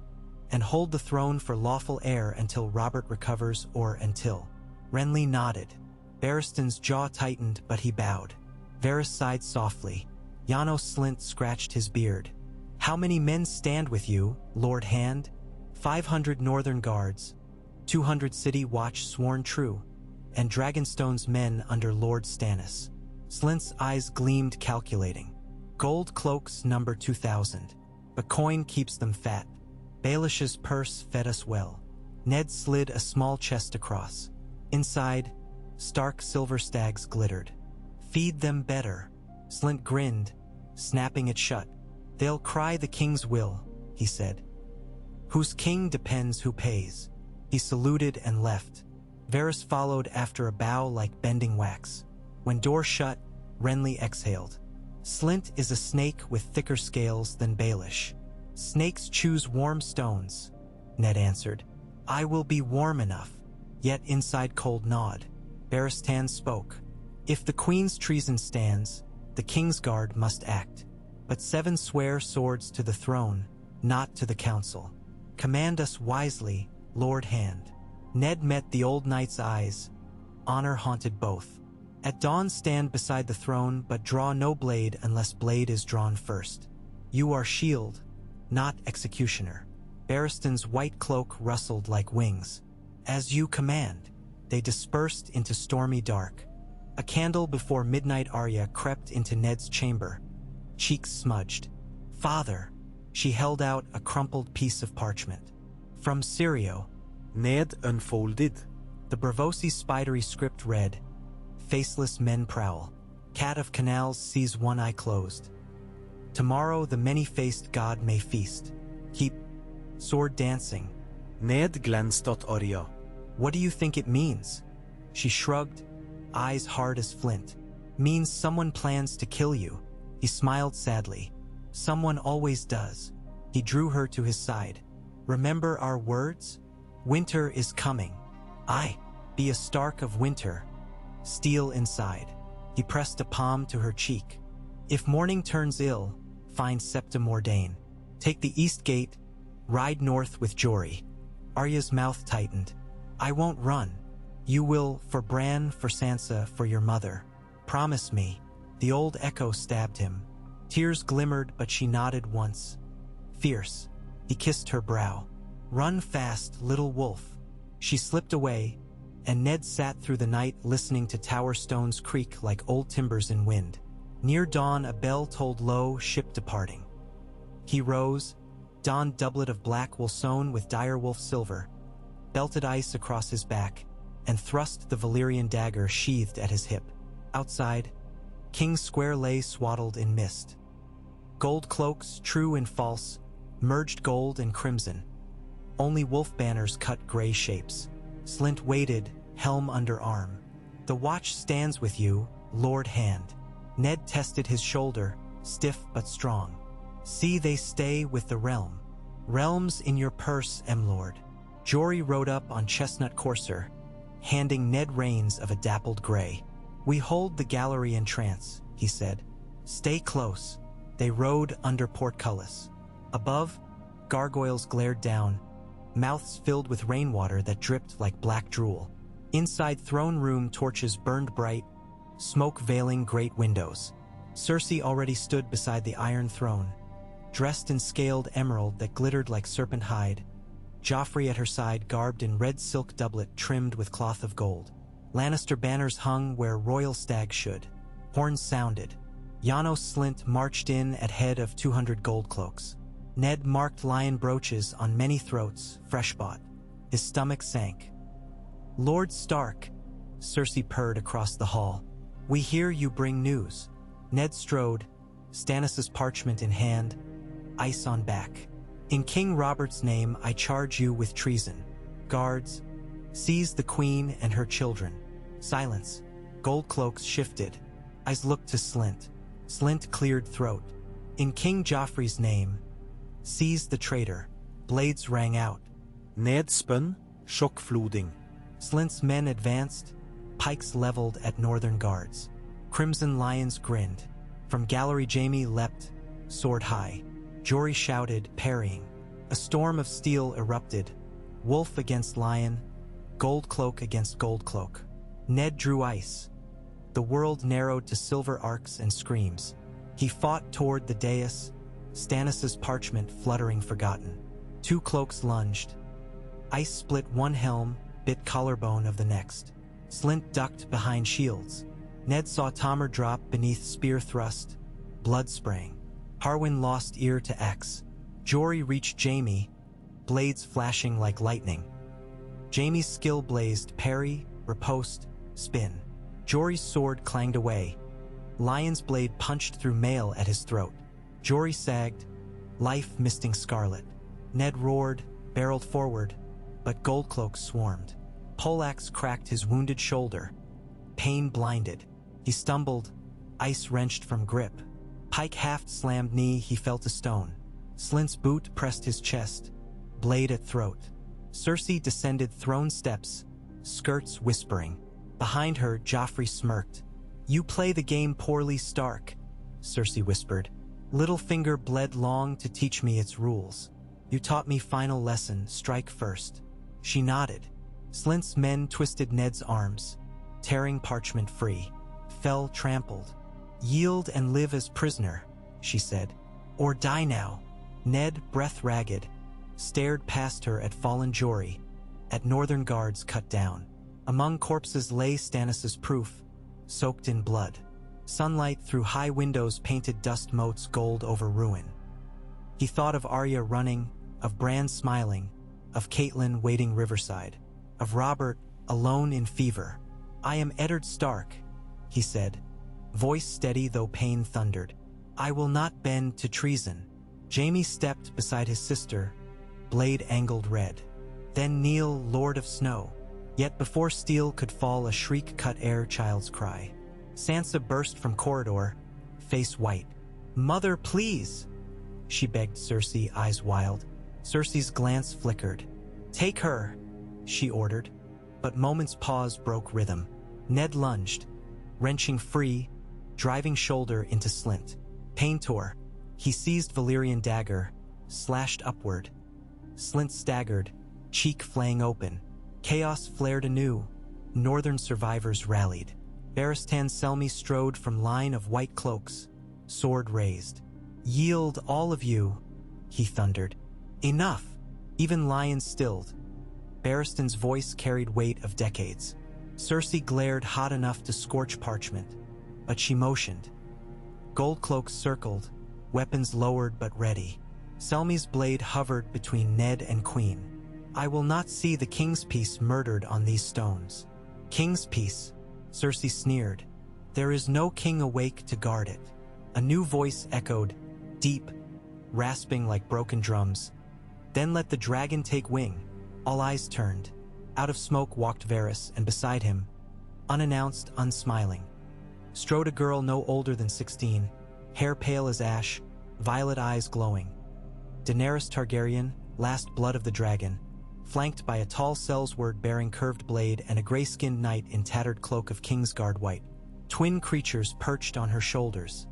and hold the throne for lawful heir until Robert recovers or until. Renly nodded. Barristan's jaw tightened, but he bowed. Varys sighed softly. Janos Slynt scratched his beard. How many men stand with you, Lord Hand? 500 northern guards, 200 city watch sworn true, and Dragonstone's men under Lord Stannis. Slynt's eyes gleamed calculating. Gold cloaks number 2,000, but coin keeps them fat. Baelish's purse fed us well. Ned slid a small chest across. Inside, stark silver stags glittered. Feed them better. Slynt grinned, snapping it shut. They'll cry the king's will, he said. Whose king depends who pays. He saluted and left. Varys followed after a bow like bending wax. When door shut, Renly exhaled. Slynt is a snake with thicker scales than Baelish. Snakes choose warm stones, Ned answered. I will be warm enough, yet inside cold gnawed. Barristan spoke. If the queen's treason stands, the Kingsguard must act. But 7 swear swords to the throne, not to the council. Command us wisely, Lord Hand. Ned met the old knight's eyes. Honor haunted both. At dawn stand beside the throne, but draw no blade unless blade is drawn first. You are shield, not executioner. Barristan's white cloak rustled like wings. As you command. They dispersed into stormy dark. A candle before midnight Arya crept into Ned's chamber. Cheeks smudged. Father. She held out a crumpled piece of parchment. From Syrio. Ned unfolded. The Bravosi's spidery script read, "Faceless men prowl. Cat of canals sees one eye closed. Tomorrow the many-faced god may feast. Keep sword dancing." Nedglens.org. What do you think it means? She shrugged, eyes hard as flint. Means someone plans to kill you. He smiled sadly. Someone always does. He drew her to his side. Remember our words? Winter is coming. I be a Stark of winter. Steel inside. He pressed a palm to her cheek. If morning turns ill, find Septa Mordain. Take the east gate, ride north with Jory. Arya's mouth tightened. I won't run. You will, for Bran, for Sansa, for your mother. Promise me. The old echo stabbed him. Tears glimmered, but she nodded once. Fierce. He kissed her brow. Run fast, little wolf. She slipped away, and Ned sat through the night listening to tower stones creak like old timbers in wind. Near dawn, a bell tolled low, ship departing. He rose, donned doublet of black wool sewn with direwolf silver, belted ice across his back, and thrust the Valyrian dagger sheathed at his hip. Outside, King's Square lay swaddled in mist. Gold cloaks, true and false, merged gold and crimson. Only wolf banners cut gray shapes. Slint waited, helm under arm. The watch stands with you, Lord Hand. Ned tested his shoulder, stiff but strong. See, they stay with the realm. Realms in your purse, M-Lord. Jory rode up on chestnut courser, handing Ned reins of a dappled gray. We hold the gallery in trance, he said. Stay close. They rode under portcullis. Above, gargoyles glared down, mouths filled with rainwater that dripped like black drool. Inside throne room, torches burned bright, smoke veiling great windows. Cersei already stood beside the iron throne, dressed in scaled emerald that glittered like serpent hide. Joffrey at her side, garbed in red silk doublet trimmed with cloth of gold. Lannister banners hung where royal stags should. Horns sounded. Janos Slint marched in at head of 200 gold cloaks. Ned marked lion brooches on many throats, fresh bought. His stomach sank. Lord Stark, Cersei purred across the hall. We hear you bring news. Ned strode, Stannis' parchment in hand, ice on back. In King Robert's name, I charge you with treason. Guards, seize the queen and her children. Silence. Gold cloaks shifted. Eyes looked to Slint. Slint cleared throat. In King Joffrey's name, seize the traitor. Blades rang out. Nedspun, sjokkfloding. Slint's men advanced, pikes leveled at northern guards. Crimson lions grinned. From gallery Jaime leapt, sword high. Jory shouted, parrying. A storm of steel erupted. Wolf against lion, gold cloak against gold cloak. Ned drew ice. The world narrowed to silver arcs and screams. He fought toward the dais, Stannis' parchment fluttering forgotten. Two cloaks lunged. Ice split one helm, bit collarbone of the next. Slint ducked behind shields. Ned saw Tommer drop beneath spear thrust. Blood sprang. Harwin lost ear to axe. Jory reached Jaime, blades flashing like lightning. Jaime's skill blazed parry, riposte, spin. Jory's sword clanged away. Lion's blade punched through mail at his throat. Jory sagged, life misting scarlet. Ned roared, barreled forward, but Goldcloak swarmed. Poleaxe cracked his wounded shoulder. Pain blinded. He stumbled, ice wrenched from grip. Pike haft slammed knee, he felt a stone. Slint's boot pressed his chest, blade at throat. Cersei descended throne steps, skirts whispering. Behind her, Joffrey smirked. You play the game poorly, Stark, Cersei whispered. Littlefinger bled long to teach me its rules. You taught me final lesson, strike first. She nodded. Slint's men twisted Ned's arms, tearing parchment free. Fell trampled. Yield and live as prisoner, she said. Or die now. Ned, breath ragged, stared past her at fallen Jory, at northern guards cut down. Among corpses lay Stannis' proof, soaked in blood. Sunlight through high windows painted dust motes gold over ruin. He thought of Arya running, of Bran smiling, of Catelyn waiting riverside, of Robert alone in fever. "I am Eddard Stark," he said, voice steady though pain thundered. "I will not bend to treason." Jaime stepped beside his sister, blade angled red. "Then kneel, Lord of Snow." Yet before steel could fall, a shriek cut air, child's cry. Sansa burst from corridor, face white. "Mother, please!" she begged Cersei, eyes wild. Cersei's glance flickered. "Take her," she ordered. But moments' pause broke rhythm. Ned lunged, wrenching free, driving shoulder into Slint. Pain tore. He seized Valyrian dagger, slashed upward. Slint staggered, cheek flaying open. Chaos flared anew. Northern survivors rallied. Barristan Selmy strode from line of white cloaks, sword raised. "Yield, all of you," he thundered. "Enough!" Even lions stilled. Barristan's voice carried weight of decades. Cersei glared hot enough to scorch parchment, but she motioned. Gold cloaks circled, weapons lowered but ready. Selmy's blade hovered between Ned and Queen. "I will not see the King's Peace murdered on these stones." "King's Peace," Cersei sneered. "There is no king awake to guard it." A new voice echoed, deep, rasping like broken drums. "Then let the dragon take wing." All eyes turned. Out of smoke walked Varys, and beside him, unannounced, unsmiling, strode a girl no older than 16, hair pale as ash, violet eyes glowing. Daenerys Targaryen, last blood of the dragon, flanked by a tall Sellsword-bearing curved blade and a gray-skinned knight in tattered cloak of Kingsguard white. Twin creatures perched on her shoulders,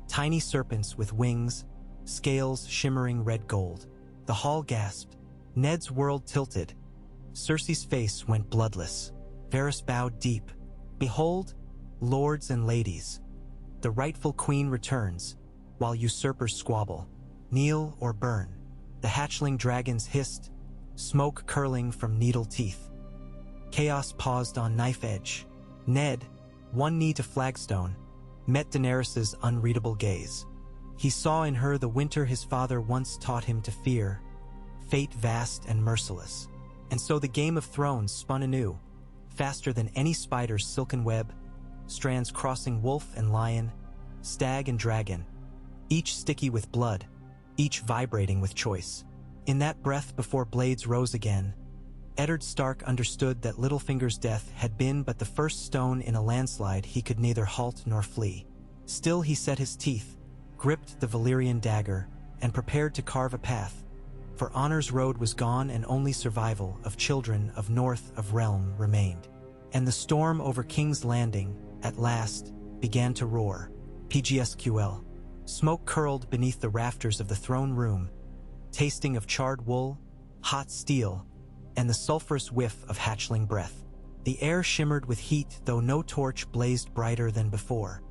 tiny serpents with wings, scales shimmering red gold. The hall gasped. Ned's world tilted. Cersei's face went bloodless. Varys bowed deep. "Behold, lords and ladies, the rightful queen returns, while usurpers squabble. Kneel or burn." The hatchling dragons hissed, smoke curling from needle teeth. Chaos paused on knife edge. Ned, one knee to flagstone, met Daenerys's unreadable gaze. He saw in her the winter his father once taught him to fear, fate vast and merciless. And so the Game of Thrones spun anew, faster than any spider's silken web, strands crossing wolf and lion, stag and dragon, each sticky with blood, each vibrating with choice. In that breath before blades rose again, Eddard Stark understood that Littlefinger's death had been but the first stone in a landslide he could neither halt nor flee. Still he set his teeth, gripped the Valyrian dagger, and prepared to carve a path. For honor's road was gone and only survival of children of North of Realm remained. And the storm over King's Landing, at last, began to roar. PGSQL. Smoke curled beneath the rafters of the throne room, tasting of charred wool, hot steel, and the sulphurous whiff of hatchling breath. The air shimmered with heat, though no torch blazed brighter than before.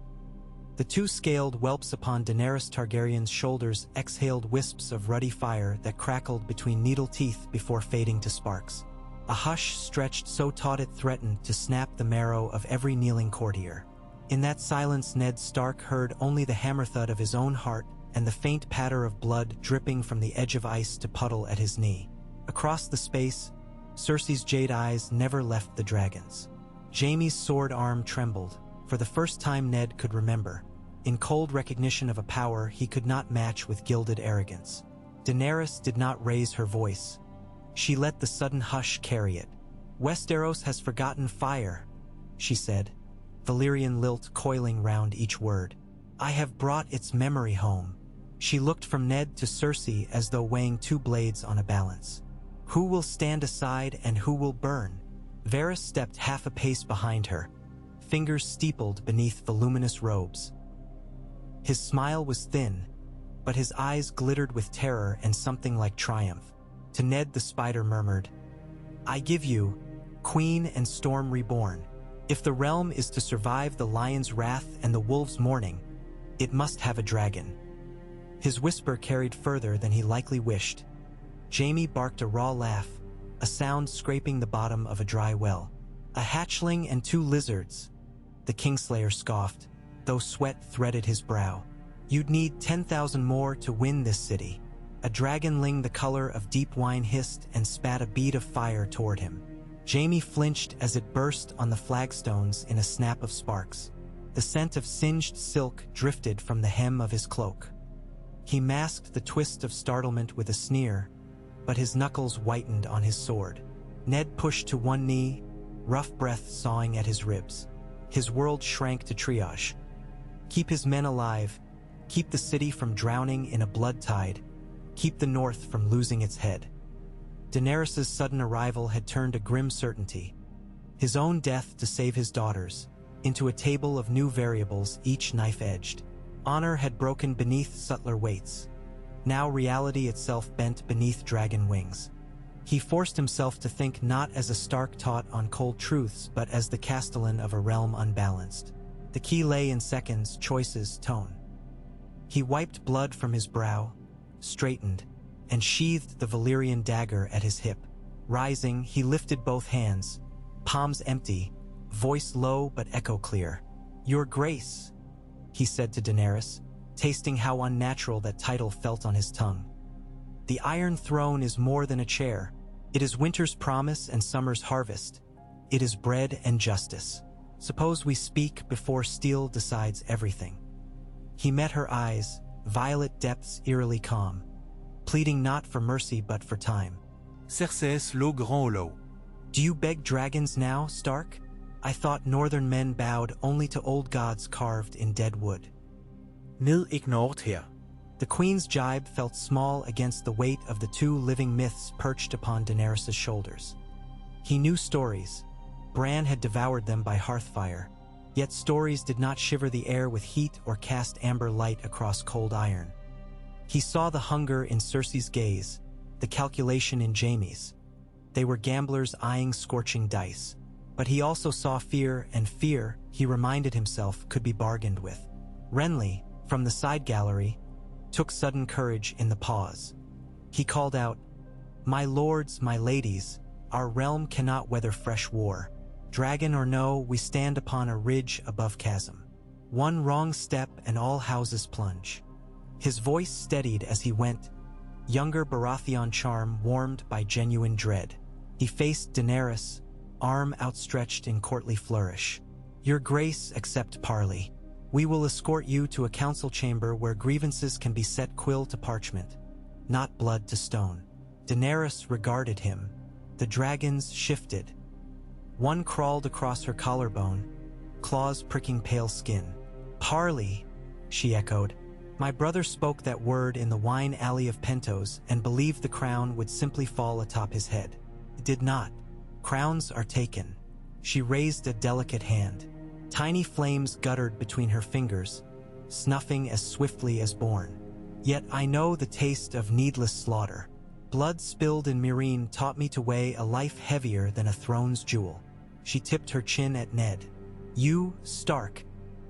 The two scaled whelps upon Daenerys Targaryen's shoulders exhaled wisps of ruddy fire that crackled between needle teeth before fading to sparks. A hush stretched so taut it threatened to snap the marrow of every kneeling courtier. In that silence Ned Stark heard only the hammer thud of his own heart and the faint patter of blood dripping from the edge of ice to puddle at his knee. Across the space, Cersei's jade eyes never left the dragons. Jaime's sword arm trembled, for the first time Ned could remember, in cold recognition of a power he could not match with gilded arrogance. Daenerys did not raise her voice. She let the sudden hush carry it. "Westeros has forgotten fire," she said, Valyrian lilt coiling round each word. "I have brought its memory home." She looked from Ned to Cersei as though weighing two blades on a balance. Who will stand aside and who will burn? Varys stepped half a pace behind her, fingers steepled beneath voluminous robes. His smile was thin, but his eyes glittered with terror and something like triumph. To Ned the spider murmured, "I give you, Queen and Storm Reborn. If the realm is to survive the lion's wrath and the wolf's mourning, it must have a dragon." His whisper carried further than he likely wished. Jaime barked a raw laugh, a sound scraping the bottom of a dry well. "A hatchling and 2 lizards," the Kingslayer scoffed, though sweat threaded his brow. "You'd need 10,000 more to win this city." A dragonling the color of deep wine hissed and spat a bead of fire toward him. Jaime flinched as it burst on the flagstones in a snap of sparks. The scent of singed silk drifted from the hem of his cloak. He masked the twist of startlement with a sneer, but his knuckles whitened on his sword. Ned pushed to one knee, rough breath sawing at his ribs. His world shrank to triage. Keep his men alive, keep the city from drowning in a blood tide, keep the North from losing its head. Daenerys' sudden arrival had turned a grim certainty. His own death to save his daughters, into a table of new variables, each knife-edged. Honor had broken beneath subtler weights. Now reality itself bent beneath dragon wings. He forced himself to think not as a Stark taught on cold truths, but as the castellan of a realm unbalanced. The key lay in seconds, choices, tone. He wiped blood from his brow, straightened, and sheathed the Valyrian dagger at his hip. Rising, he lifted both hands, palms empty, voice low but echo clear. "Your Grace," he said to Daenerys, tasting how unnatural that title felt on his tongue. "The Iron Throne is more than a chair. It is winter's promise and summer's harvest. It is bread and justice. Suppose we speak before steel decides everything." He met her eyes, violet depths eerily calm, pleading not for mercy but for time. Cerces lo grand lo. "Do you beg dragons now, Stark? I thought northern men bowed only to old gods carved in dead wood." Ned ignored her. The queen's jibe felt small against the weight of the two living myths perched upon Daenerys' shoulders. He knew stories. Bran had devoured them by hearthfire, yet stories did not shiver the air with heat or cast amber light across cold iron. He saw the hunger in Cersei's gaze, the calculation in Jaime's. They were gamblers eyeing scorching dice. But he also saw fear, and fear, he reminded himself, could be bargained with. Renly, from the side gallery, took sudden courage in the pause. He called out, "My lords, my ladies, our realm cannot weather fresh war. Dragon or no, we stand upon a ridge above chasm. One wrong step and all houses plunge." His voice steadied as he went, younger Baratheon charm warmed by genuine dread. He faced Daenerys, arm outstretched in courtly flourish. "Your Grace, accept parley. We will escort you to a council chamber where grievances can be set quill to parchment, not blood to stone." Daenerys regarded him. The dragons shifted. One crawled across her collarbone, claws pricking pale skin. "Parley," she echoed. "My brother spoke that word in the wine alley of Pentos and believed the crown would simply fall atop his head. It did not. Crowns are taken." She raised a delicate hand. Tiny flames guttered between her fingers, snuffing as swiftly as born. "Yet I know the taste of needless slaughter. Blood spilled in Meereen taught me to weigh a life heavier than a throne's jewel." She tipped her chin at Ned. "You, Stark,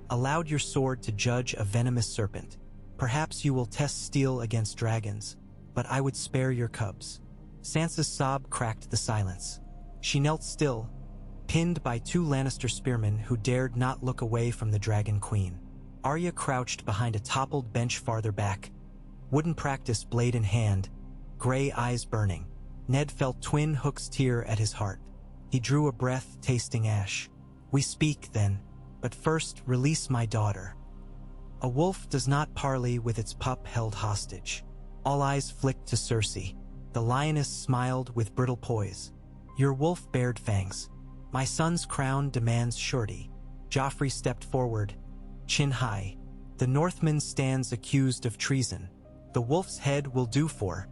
allowed your sword to judge a venomous serpent. Perhaps you will test steel against dragons, but I would spare your cubs." Sansa's sob cracked the silence. She knelt still, pinned by two Lannister spearmen who dared not look away from the Dragon Queen. Arya crouched behind a toppled bench farther back, wooden practice blade in hand, gray eyes burning. Ned felt twin hooks tear at his heart. He drew a breath, tasting ash. "We speak, then, but first release my daughter." A wolf does not parley with its pup held hostage. All eyes flicked to Cersei. The lioness smiled with brittle poise. "Your wolf bared fangs. My son's crown demands surety." Joffrey stepped forward, chin high. "The Northman stands accused of treason. The wolf's head will do for."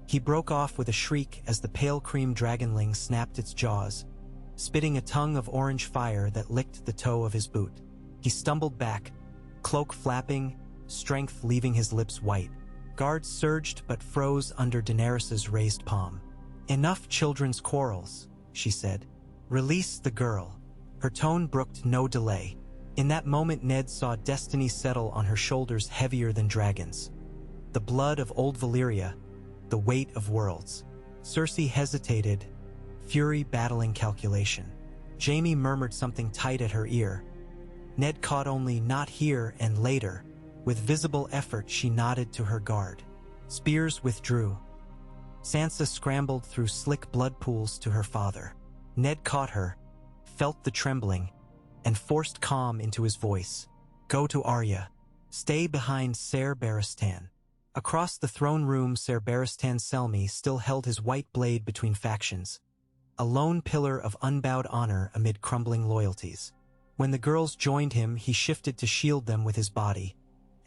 He broke off with a shriek as the pale cream dragonling snapped its jaws, spitting a tongue of orange fire that licked the toe of his boot. He stumbled back, cloak flapping, strength leaving his lips white. Guards surged but froze under Daenerys' raised palm. "Enough children's quarrels," she said. "Release the girl." Her tone brooked no delay. In that moment Ned saw destiny settle on her shoulders heavier than dragons. The blood of old Valyria, the weight of worlds. Cersei hesitated, fury battling calculation. Jaime murmured something tight at her ear. Ned caught only "not here" and "later." With visible effort she nodded to her guard. Spears withdrew. Sansa scrambled through slick blood pools to her father. Ned caught her, felt the trembling, and forced calm into his voice. Go to Arya. Stay behind Ser Barristan. Across the throne room, Ser Barristan Selmy still held his white blade between factions, a lone pillar of unbowed honor amid crumbling loyalties. When the girls joined him, he shifted to shield them with his body,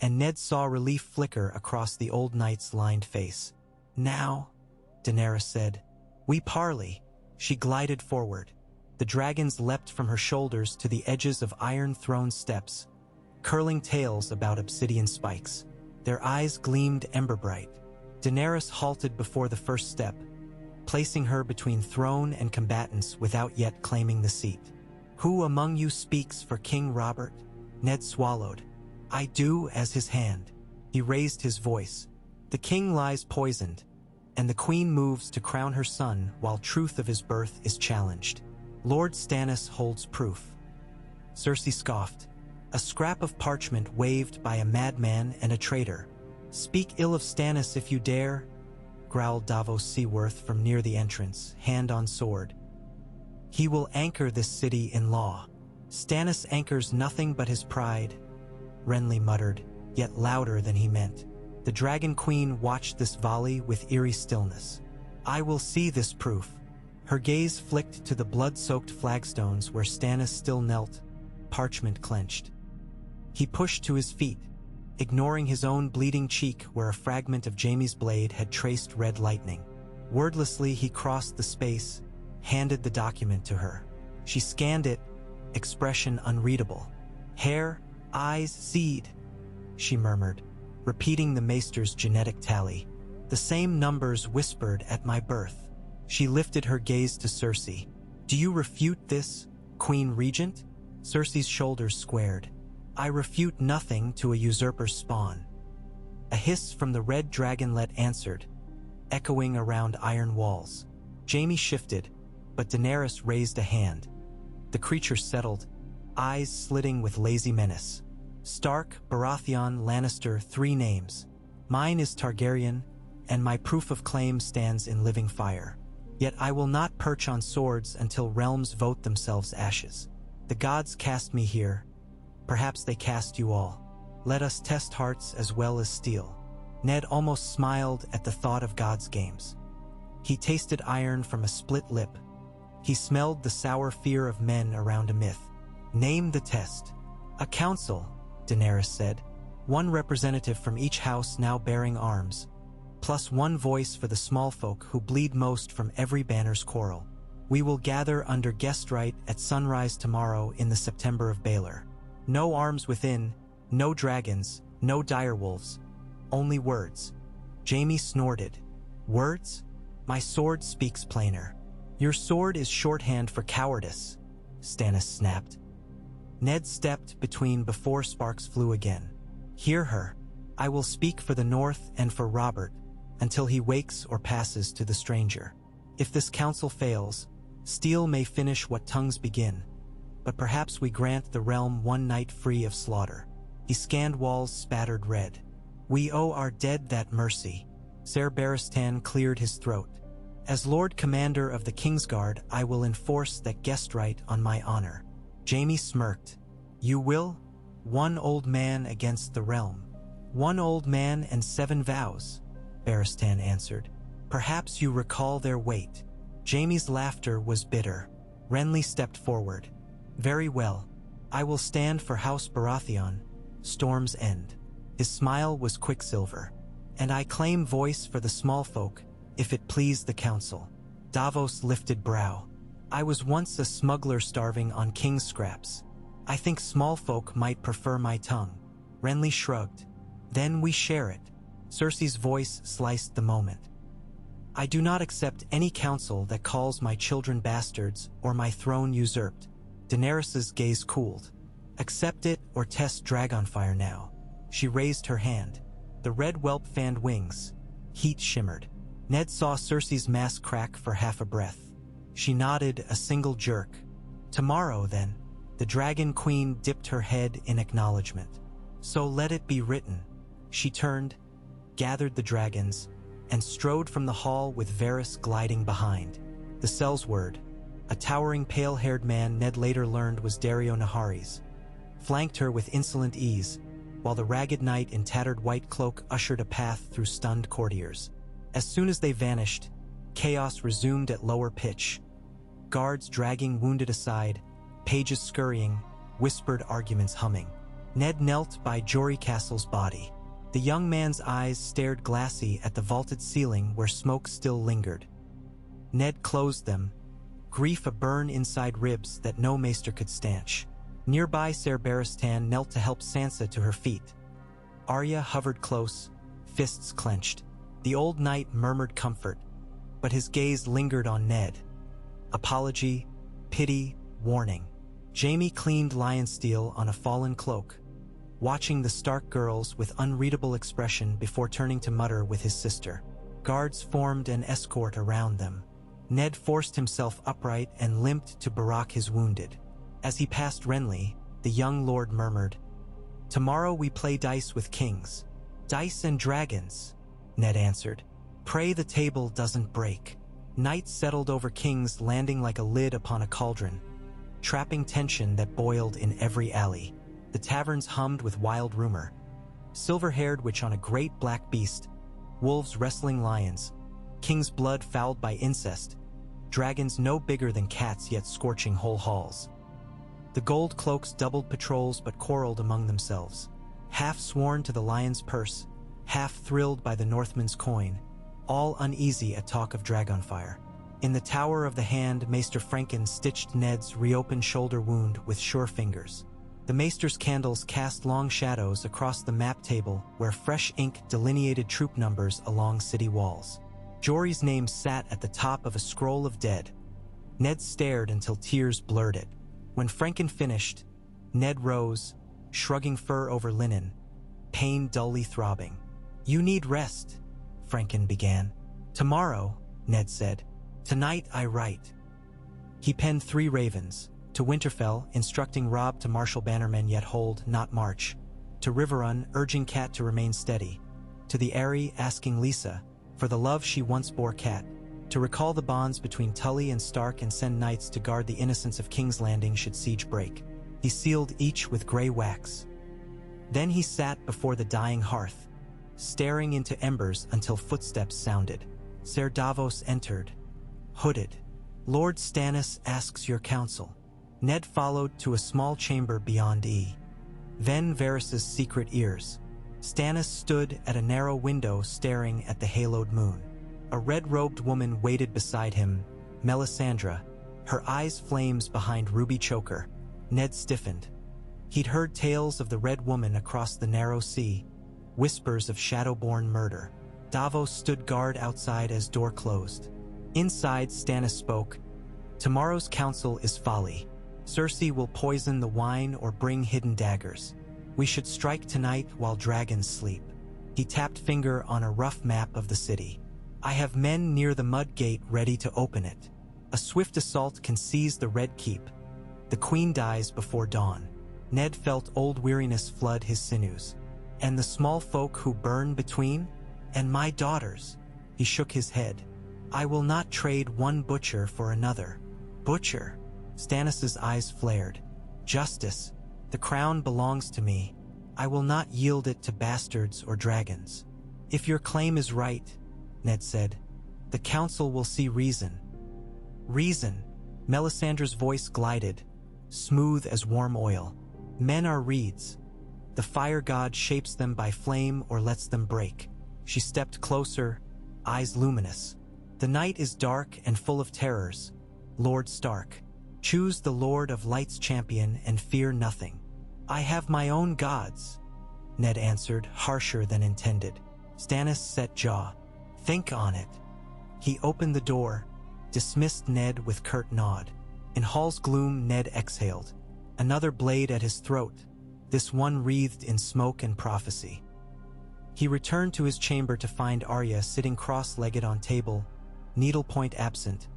and Ned saw relief flicker across the old knight's lined face. Now, Daenerys said, we parley. She glided forward. The dragons leapt from her shoulders to the edges of Iron Throne steps, curling tails about obsidian spikes. Their eyes gleamed ember-bright. Daenerys halted before the first step, placing her between throne and combatants without yet claiming the seat. Who among you speaks for King Robert? Ned swallowed. I do as his hand. He raised his voice. The king lies poisoned, and the queen moves to crown her son while truth of his birth is challenged. Lord Stannis holds proof. Cersei scoffed. A scrap of parchment waved by a madman and a traitor. Speak ill of Stannis if you dare, growled Davos Seaworth from near the entrance, hand on sword. He will anchor this city in law. Stannis anchors nothing but his pride, Renly muttered, yet louder than he meant. The Dragon Queen watched this volley with eerie stillness. I will see this proof. Her gaze flicked to the blood-soaked flagstones where Stannis still knelt, parchment clenched. He pushed to his feet, ignoring his own bleeding cheek where a fragment of Jaime's blade had traced red lightning. Wordlessly, he crossed the space, handed the document to her. She scanned it, expression unreadable. Hair, eyes, seed, she murmured, repeating the maester's genetic tally. The same numbers whispered at my birth. She lifted her gaze to Cersei. Do you refute this, Queen Regent? Cersei's shoulders squared. I refute nothing to a usurper's spawn. A hiss from the red dragonlet answered, echoing around iron walls. Jaime shifted, but Daenerys raised a hand. The creature settled, eyes slitting with lazy menace. Stark, Baratheon, Lannister, 3 names. Mine is Targaryen, and my proof of claim stands in living fire. Yet I will not perch on swords until realms vote themselves ashes. The gods cast me here. Perhaps they cast you all. Let us test hearts as well as steel. Ned almost smiled at the thought of God's games. He tasted iron from a split lip. He smelled the sour fear of men around a myth. Name the test. A council, Daenerys said. 1 representative from each house now bearing arms, plus 1 voice for the small folk who bleed most from every banner's quarrel. We will gather under guest right at sunrise tomorrow in the September of Baelor. No arms within, no dragons, no direwolves, only words. Jaime snorted. Words? My sword speaks plainer. Your sword is shorthand for cowardice, Stannis snapped. Ned stepped between before sparks flew again. Hear her. I will speak for the North and for Robert, until he wakes or passes to the stranger. If this council fails, steel may finish what tongues begin, but perhaps we grant the realm 1 night free of slaughter. He scanned walls spattered red. We owe our dead that mercy. Ser Barristan cleared his throat. As Lord Commander of the Kingsguard, I will enforce that guest right on my honor. Jaime smirked. You will? 1 old man against the realm. 1 old man and 7 vows, Barristan answered. Perhaps you recall their weight. Jaime's laughter was bitter. Renly stepped forward. Very well. I will stand for House Baratheon, Storm's End. His smile was quicksilver. And I claim voice for the small folk, if it please the council. Davos lifted brow. I was once a smuggler starving on king's scraps. I think small folk might prefer my tongue. Renly shrugged. Then we share it. Cersei's voice sliced the moment. I do not accept any council that calls my children bastards or my throne usurped. Daenerys's gaze cooled. Accept it or test Dragonfire now. She raised her hand. The red whelp fanned wings. Heat shimmered. Ned saw Cersei's mask crack for half a breath. She nodded a single jerk. Tomorrow, then. The Dragon Queen dipped her head in acknowledgement. So let it be written. She turned, gathered the dragons, and strode from the hall with Varys gliding behind. The Sellsword, A towering pale-haired man Ned later learned was Dario Naharis, flanked her with insolent ease, while the ragged knight in tattered white cloak ushered a path through stunned courtiers. As soon as they vanished, chaos resumed at lower pitch. Guards dragging wounded aside, pages scurrying, whispered arguments humming. Ned knelt by Jory Castle's body. The young man's eyes stared glassy at the vaulted ceiling where smoke still lingered. Ned closed them, grief a burn inside ribs that no maester could stanch. Nearby, Ser Barristan knelt to help Sansa to her feet. Arya hovered close, fists clenched. The old knight murmured comfort, but his gaze lingered on Ned. Apology, pity, warning. Jaime cleaned Lionsteel on a fallen cloak, watching the Stark girls with unreadable expression before turning to mutter with his sister. Guards formed an escort around them. Ned forced himself upright and limped to barack his wounded. As he passed Renly, the young lord murmured, "Tomorrow we play dice with kings." "Dice and dragons," Ned answered. "Pray the table doesn't break." Night settled over kings, landing like a lid upon a cauldron, trapping tension that boiled in every alley. The taverns hummed with wild rumor. Silver-haired witch on a great black beast, wolves wrestling lions, king's blood fouled by incest, dragons no bigger than cats yet scorching whole halls. The gold cloaks doubled patrols but quarreled among themselves, half sworn to the lion's purse, half thrilled by the Northman's coin, all uneasy at talk of Dragonfire. In the Tower of the Hand, Maester Franken stitched Ned's reopened shoulder wound with sure fingers. The Maester's candles cast long shadows across the map table where fresh ink delineated troop numbers along city walls. Jory's name sat at the top of a scroll of dead. Ned stared until tears blurred it. When Franken finished, Ned rose, shrugging fur over linen, pain dully throbbing. "You need rest," Franken began. "Tomorrow," Ned said. "Tonight I write." He penned 3 ravens. To Winterfell, instructing Robb to marshal bannermen yet hold, not march. To Riverrun, urging Cat to remain steady. To the Eyrie, asking Lisa, for the love she once bore Cat, to recall the bonds between Tully and Stark and send knights to guard the innocence of King's Landing should siege break. He sealed each with gray wax. Then he sat before the dying hearth, staring into embers until footsteps sounded. Ser Davos entered, hooded. "Lord Stannis asks your counsel." Ned followed to a small chamber beyond Ven Varys's secret ears. Stannis stood at a narrow window staring at the haloed moon. A red-robed woman waited beside him, Melisandre, her eyes flames behind ruby choker. Ned stiffened. He'd heard tales of the Red Woman across the narrow sea, whispers of Shadowborn murder. Davos stood guard outside as door closed. Inside, Stannis spoke. "Tomorrow's council is folly. Cersei will poison the wine or bring hidden daggers. We should strike tonight while dragons sleep." He tapped finger on a rough map of the city. "I have men near the mud gate ready to open it. A swift assault can seize the Red Keep. The queen dies before dawn." Ned felt old weariness flood his sinews. "And the small folk who burn between? And my daughters?" He shook his head. "I will not trade one butcher for another." "Butcher?" Stannis's eyes flared. "Justice. The crown belongs to me. I will not yield it to bastards or dragons." "If your claim is right," Ned said, "the council will see reason." "Reason?" Melisandre's voice glided, smooth as warm oil. "Men are reeds. The fire god shapes them by flame or lets them break." She stepped closer, eyes luminous. "The night is dark and full of terrors, Lord Stark. Choose the Lord of Light's champion and fear nothing." "I have my own gods," Ned answered, harsher than intended. Stannis set jaw. "Think on it." He opened the door, dismissed Ned with curt nod. In hall's gloom, Ned exhaled. Another blade at his throat, this one wreathed in smoke and prophecy. He returned to his chamber to find Arya sitting cross-legged on table, needlepoint absent,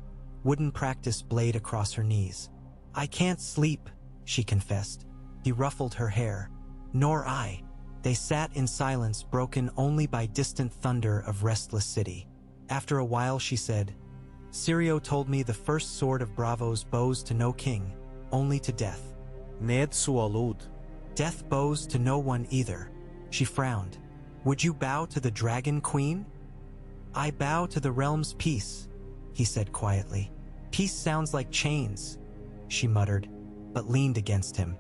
wooden practice blade across her knees. "I can't sleep," she confessed. He ruffled her hair. "Nor I." They sat in silence broken only by distant thunder of restless city. After a while she said, Sirio told me the first sword of Bravos bows to no king, only to death. Ned sualud. Death bows to no one either. She frowned. Would you bow to the Dragon Queen? I bow to the realm's peace, he said quietly. Peace sounds like chains, she muttered, but leaned against him.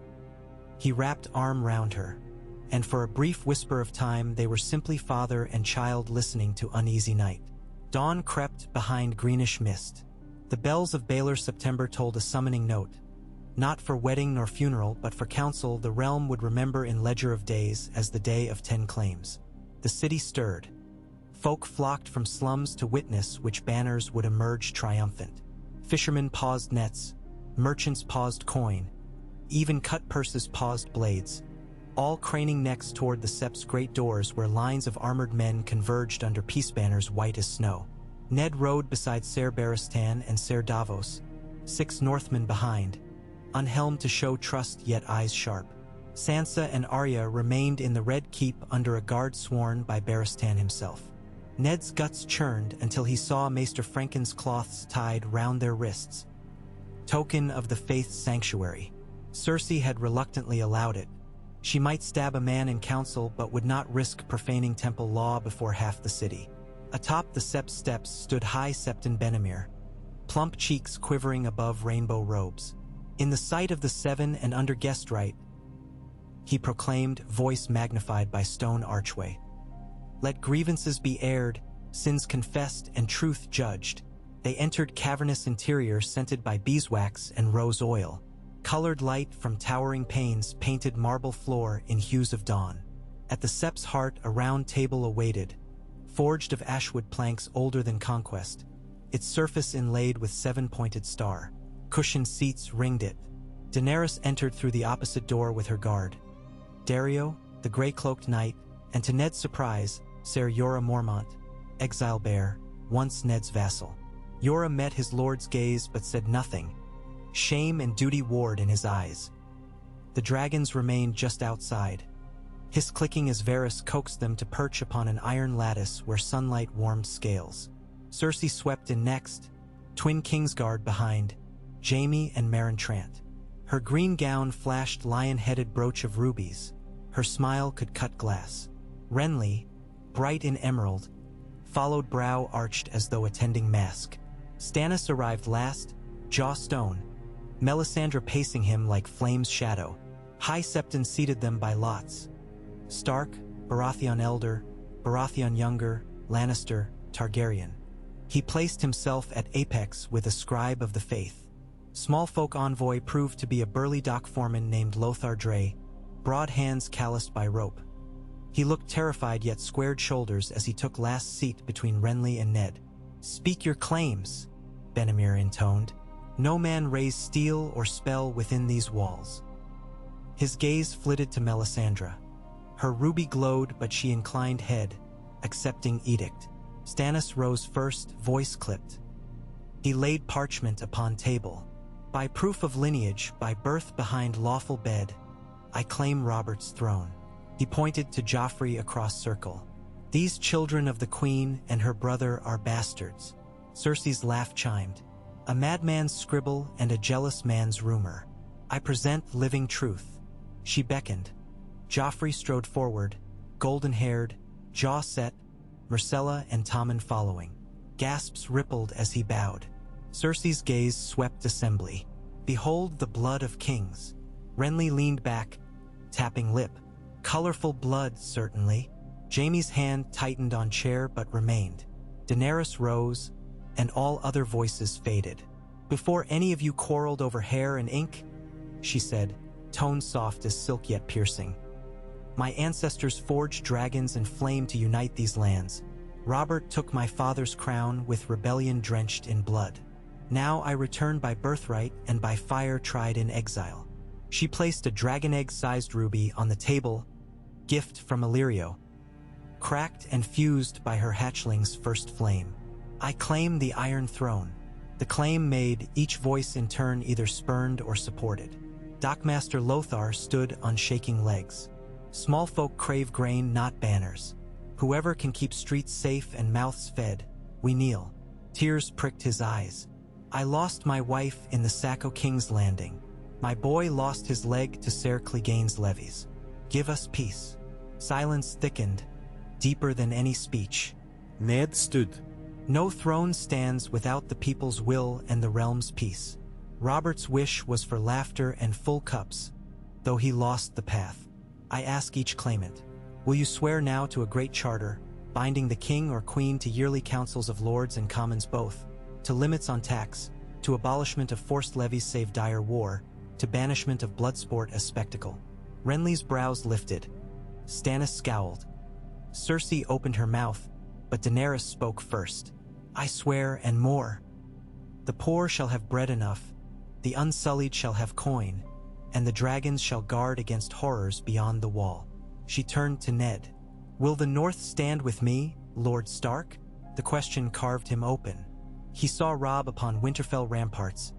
He wrapped arm round her, and for a brief whisper of time they were simply father and child listening to Uneasy Night. Dawn crept behind greenish mist. The bells of Baylor September told a summoning note. Not for wedding nor funeral, but for council the realm would remember in Ledger of Days as the Day of 10 Claims. The city stirred. Folk flocked from slums to witness which banners would emerge triumphant. Fishermen paused nets, merchants paused coin, even cut purses paused blades, all craning necks toward the Sept's great doors where lines of armored men converged under peace banners white as snow. Ned rode beside Ser Barristan and Ser Davos, 6 Northmen behind, unhelmed to show trust yet eyes sharp. Sansa and Arya remained in the Red Keep under a guard sworn by Barristan himself. Ned's guts churned until he saw Maester Franken's cloths tied round their wrists, token of the faith's sanctuary. Cersei had reluctantly allowed it. She might stab a man in council but would not risk profaning temple law before half the city. Atop the Sept steps stood High Septon Benimir, plump cheeks quivering above rainbow robes. In the sight of the 7 and under guest right, he proclaimed, voice magnified by stone archway. Let grievances be aired, sins confessed and truth judged. They entered cavernous interior scented by beeswax and rose oil. Colored light from towering panes painted marble floor in hues of dawn. At the Sept's heart a round table awaited, forged of ashwood planks older than conquest, its surface inlaid with 7-pointed star. Cushioned seats ringed it. Daenerys entered through the opposite door with her guard. Dario, the gray-cloaked knight, and to Ned's surprise, Ser Jorah Mormont, exile bear, once Ned's vassal. Jorah met his lord's gaze but said nothing. Shame and duty warred in his eyes. The dragons remained just outside, hiss clicking as Varys coaxed them to perch upon an iron lattice where sunlight warmed scales. Cersei swept in next, twin Kingsguard behind, Jaime and Meryn Trant. Her green gown flashed lion-headed brooch of rubies. Her smile could cut glass. Renly, bright in emerald, followed, brow arched as though attending mask. Stannis arrived last, jaw stone, Melisandre pacing him like flame's shadow. High Septon seated them by lots. Stark, Baratheon Elder, Baratheon Younger, Lannister, Targaryen. He placed himself at apex with a scribe of the faith. Small folk envoy proved to be a burly dock foreman named Lothar Dray, broad hands calloused by rope. He looked terrified yet squared shoulders as he took last seat between Renly and Ned. Speak your claims, Benimir intoned. No man raise steel or spell within these walls. His gaze flitted to Melisandre. Her ruby glowed, but she inclined head, accepting edict. Stannis rose first, voice clipped. He laid parchment upon table. By proof of lineage, by birth behind lawful bed, I claim Robert's throne. He pointed to Joffrey across circle. These children of the queen and her brother are bastards. Cersei's laugh chimed. A madman's scribble and a jealous man's rumor. I present living truth. She beckoned. Joffrey strode forward, golden-haired, jaw set, Myrcella and Tommen following. Gasps rippled as he bowed. Cersei's gaze swept assembly. Behold the blood of kings. Renly leaned back, tapping lip. Colorful blood, certainly. Jaime's hand tightened on chair but remained. Daenerys rose, and all other voices faded. Before any of you quarreled over hair and ink, she said, tone soft as silk yet piercing. My ancestors forged dragons and flame to unite these lands. Robert took my father's crown with rebellion drenched in blood. Now I return by birthright and by fire tried in exile. She placed a dragon egg-sized ruby on the table, gift from Illyrio, cracked and fused by her hatchling's first flame. I claim the Iron Throne. The claim made, each voice in turn either spurned or supported. Dockmaster Lothar stood on shaking legs. Small folk crave grain, not banners. Whoever can keep streets safe and mouths fed, we kneel. Tears pricked his eyes. I lost my wife in the Sacco King's Landing. My boy lost his leg to Ser Clegane's levies. Give us peace. Silence thickened, deeper than any speech. Ned stood. No throne stands without the people's will and the realm's peace. Robert's wish was for laughter and full cups, though he lost the path. I ask each claimant, will you swear now to a great charter, binding the king or queen to yearly councils of lords and commons both, to limits on tax, to abolishment of forced levies save dire war, to banishment of blood sport as spectacle? Renly's brows lifted. Stannis scowled. Cersei opened her mouth, but Daenerys spoke first. I swear and more. The poor shall have bread enough, the unsullied shall have coin, and the dragons shall guard against horrors beyond the wall. She turned to Ned. Will the North stand with me, Lord Stark? The question carved him open. He saw Robb upon Winterfell ramparts,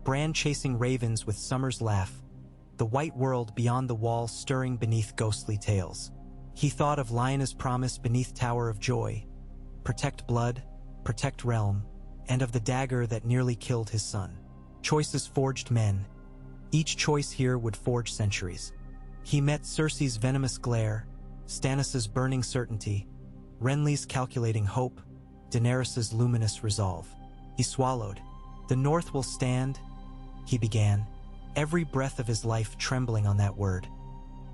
Bran chasing ravens with summer's laugh, the white world beyond the wall stirring beneath ghostly tales. He thought of Lyanna's promise beneath Tower of Joy, protect blood, protect realm, and of the dagger that nearly killed his son. Choices forged men. Each choice here would forge centuries. He met Cersei's venomous glare, Stannis's burning certainty, Renly's calculating hope, Daenerys's luminous resolve. He swallowed. The North will stand, he began, every breath of his life trembling on that word.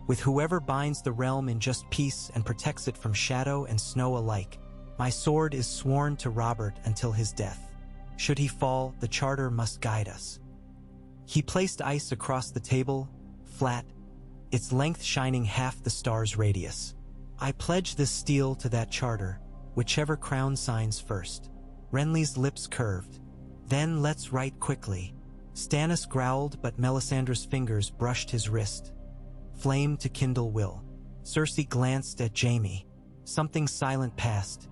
With whoever binds the realm in just peace and protects it from shadow and snow alike. My sword is sworn to Robert until his death. Should he fall, the charter must guide us. He placed ice across the table, flat, its length shining half the star's radius. I pledge this steel to that charter, whichever crown signs first. Renly's lips curved. Then let's write quickly. Stannis growled, but Melisandre's fingers brushed his wrist. Flame to kindle will. Cersei glanced at Jaime. Something silent passed.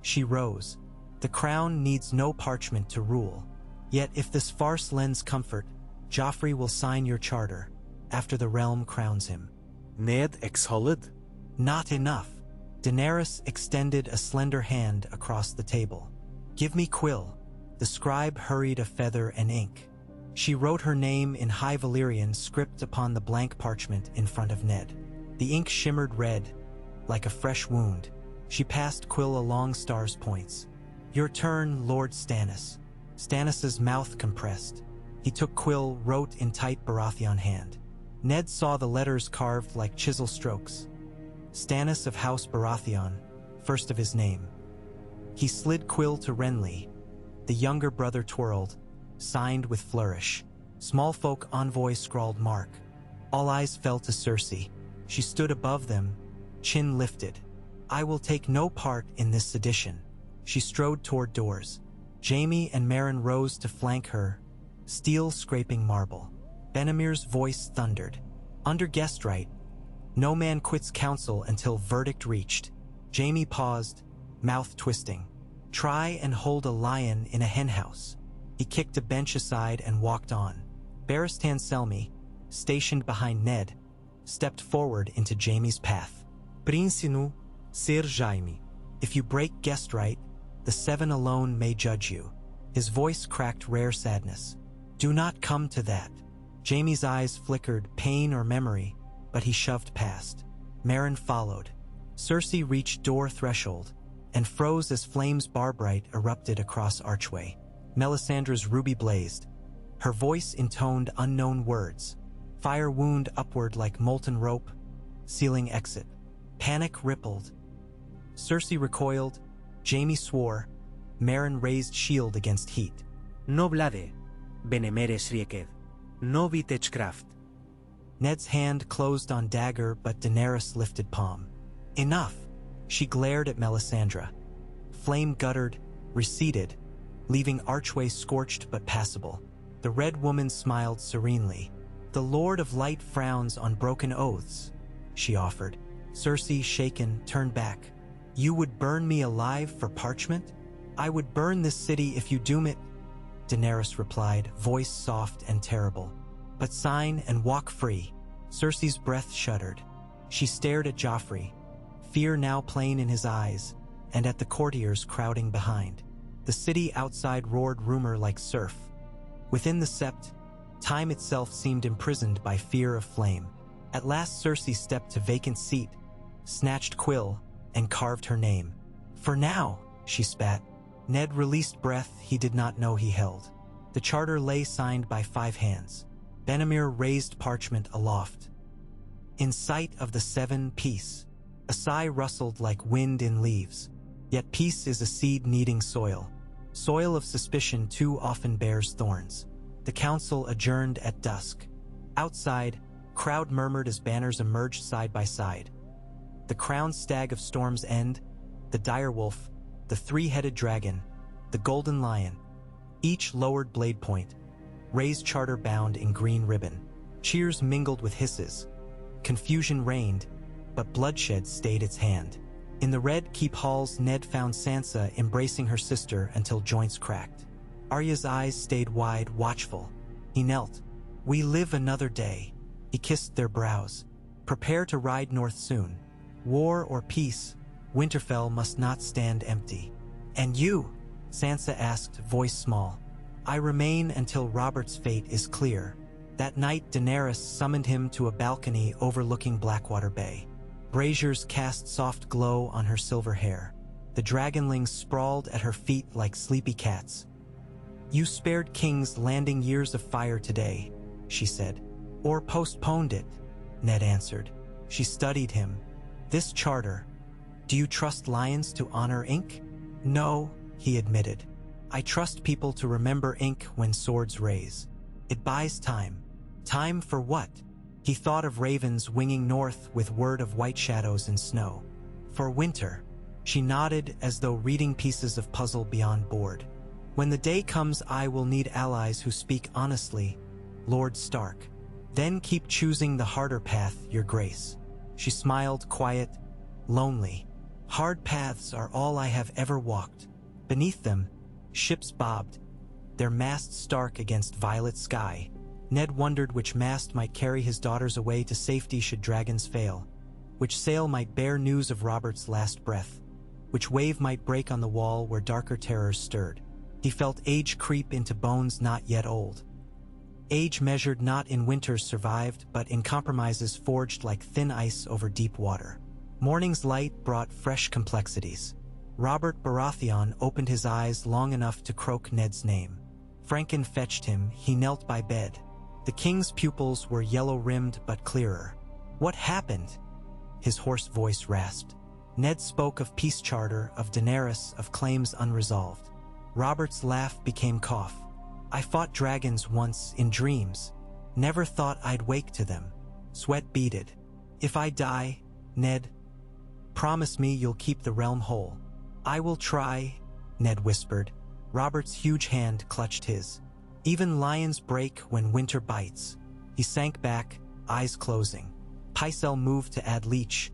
She rose. The crown needs no parchment to rule. Yet if this farce lends comfort, Joffrey will sign your charter, after the realm crowns him. Ned exhaled. Not enough. Daenerys extended a slender hand across the table. Give me quill. The scribe hurried a feather and ink. She wrote her name in High Valyrian script upon the blank parchment in front of Ned. The ink shimmered red, like a fresh wound. She passed quill along Star's points. Your turn, Lord Stannis. Stannis's mouth compressed. He took quill, wrote in tight Baratheon hand. Ned saw the letters carved like chisel strokes. Stannis of House Baratheon, first of his name. He slid quill to Renly. The younger brother twirled, signed with flourish. Small folk envoy scrawled mark. All eyes fell to Cersei. She stood above them, chin lifted. I will take no part in this sedition. She strode toward doors. Jaime and Meryn rose to flank her, steel scraping marble. Benemir's voice thundered. Under guest right, no man quits council until verdict reached. Jaime paused, mouth twisting. Try and hold a lion in a henhouse. He kicked a bench aside and walked on. Barristan Selmy, stationed behind Ned, stepped forward into Jaime's path. Príncipe, Sir Jaime. If you break guest right, the seven alone may judge you. His voice cracked rare sadness. Do not come to that. Jaime's eyes flickered, pain or memory, but he shoved past. Meryn followed. Cersei reached door threshold and froze as flames barbright erupted across archway. Melisandre's ruby blazed. Her voice intoned unknown words. Fire wound upward like molten rope, sealing exit. Panic rippled. Cersei recoiled. Jaime swore. Meryn raised shield against heat. No blade, benemere srieked. No vitechkraft. Ned's hand closed on Dagger, but Daenerys lifted palm. Enough! She glared at Melisandre. Flame guttered, receded, leaving archway scorched but passable. The Red Woman smiled serenely. The Lord of Light frowns on broken oaths, she offered. Cersei, shaken, turned back. You would burn me alive for parchment? I would burn this city if you doom it, Daenerys replied, voice soft and terrible. But sign and walk free. Cersei's breath shuddered. She stared at Joffrey, fear now plain in his eyes, and at the courtiers crowding behind. The city outside roared rumor like surf. Within the sept, time itself seemed imprisoned by fear of flame. At last Cersei stepped to vacant seat, snatched quill, and carved her name. For now, she spat. Ned released breath he did not know he held. The charter lay signed by 5 hands. Benamir raised parchment aloft. In sight of the 7 peace. A sigh rustled like wind in leaves. Yet peace is a seed needing soil. Soil of suspicion too often bears thorns. The council adjourned at dusk. Outside, crowd murmured as banners emerged side by side. The crowned stag of Storm's End, the direwolf, the 3-headed dragon, the golden lion, each lowered blade point, raised charter bound in green ribbon. Cheers mingled with hisses. Confusion reigned, but bloodshed stayed its hand. In the red keep halls, Ned found Sansa embracing her sister until joints cracked. Arya's eyes stayed wide, watchful. He knelt. "We live another day." He kissed their brows. "Prepare to ride north soon. War or peace, Winterfell must not stand empty." "And you?" Sansa asked, voice small. "I remain until Robert's fate is clear." That night Daenerys summoned him to a balcony overlooking Blackwater Bay. Braziers cast soft glow on her silver hair. The dragonlings sprawled at her feet like sleepy cats. "You spared King's Landing years of fire today," she said. "Or postponed it," Ned answered. She studied him. "This charter. Do you trust lions to honor ink?" "No," he admitted. "I trust people to remember ink when swords raise. It buys time." Time for what? He thought of ravens winging north with word of white shadows and snow. "For winter." She nodded as though reading pieces of puzzle beyond board. "When the day comes, I will need allies who speak honestly, Lord Stark. Then keep choosing the harder path, Your Grace." She smiled, quiet, lonely. "Hard paths are all I have ever walked." Beneath them, ships bobbed, their masts stark against violet sky. Ned wondered which mast might carry his daughters away to safety should dragons fail, which sail might bear news of Robert's last breath, which wave might break on the wall where darker terrors stirred. He felt age creep into bones not yet old. Age measured not in winters survived, but in compromises forged like thin ice over deep water. Morning's light brought fresh complexities. Robert Baratheon opened his eyes long enough to croak Ned's name. Franken fetched him, he knelt by bed. The king's pupils were yellow-rimmed but clearer. "What happened?" His hoarse voice rasped. Ned spoke of peace charter, of Daenerys, of claims unresolved. Robert's laugh became cough. "I fought dragons once, in dreams. Never thought I'd wake to them." Sweat beaded. "If I die, Ned, promise me you'll keep the realm whole." "I will try," Ned whispered. Robert's huge hand clutched his. "Even lions break when winter bites." He sank back, eyes closing. Pycelle moved to add leech.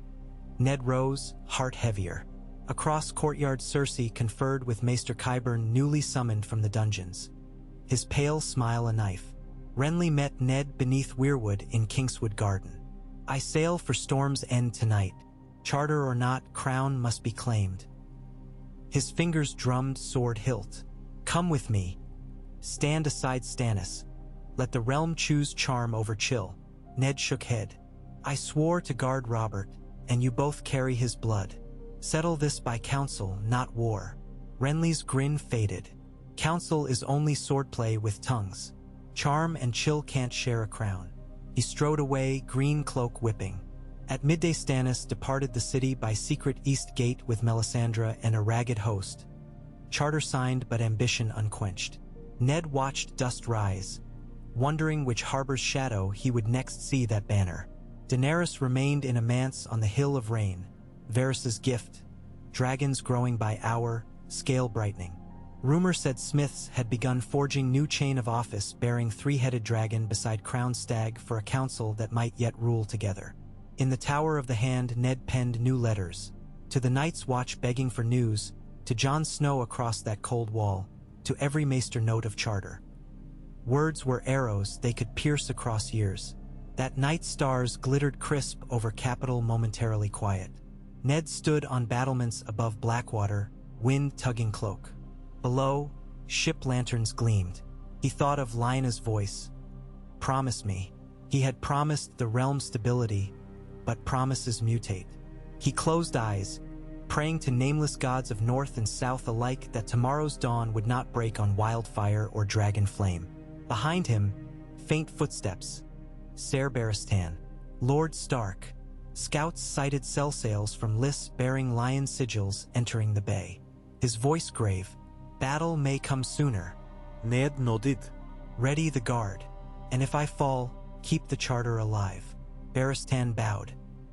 Ned rose, heart heavier. Across courtyard Cersei conferred with Maester Qyburn, newly summoned from the dungeons. His pale smile a knife. Renly met Ned beneath Weirwood in Kingswood Garden. "I sail for Storm's End tonight. Charter or not, crown must be claimed." His fingers drummed sword hilt. "Come with me. Stand aside Stannis. Let the realm choose charm over chill." Ned shook head. "I swore to guard Robert, and you both carry his blood. Settle this by counsel, not war." Renly's grin faded. "Counsel is only swordplay with tongues. Charm and chill can't share a crown." He strode away, green cloak whipping. At midday Stannis departed the city by secret east gate with Melisandre and a ragged host. Charter signed but ambition unquenched. Ned watched dust rise, wondering which harbor's shadow he would next see that banner. Daenerys remained in a manse on the Hill of Rain, Varys's gift, dragons growing by hour, scale brightening. Rumor said smiths had begun forging new chain of office bearing 3-headed dragon beside crowned stag for a council that might yet rule together. In the Tower of the Hand, Ned penned new letters. To the Night's Watch begging for news, to Jon Snow across that cold wall, to every maester note of charter. Words were arrows they could pierce across years. That night stars glittered crisp over capital momentarily quiet. Ned stood on battlements above Blackwater, wind tugging cloak. Below, ship lanterns gleamed. He thought of Lyena's voice. Promise me. He had promised the realm stability, but promises mutate. He closed eyes, praying to nameless gods of north and south alike that tomorrow's dawn would not break on wildfire or dragon flame. Behind him, faint footsteps. Ser Barristan, Lord Stark. Scouts sighted cell sails from lists bearing lion sigils entering the bay. His voice grave. Battle may come sooner. Ned nodded. Ready the guard. And if I fall, keep the charter alive. Barristan bowed.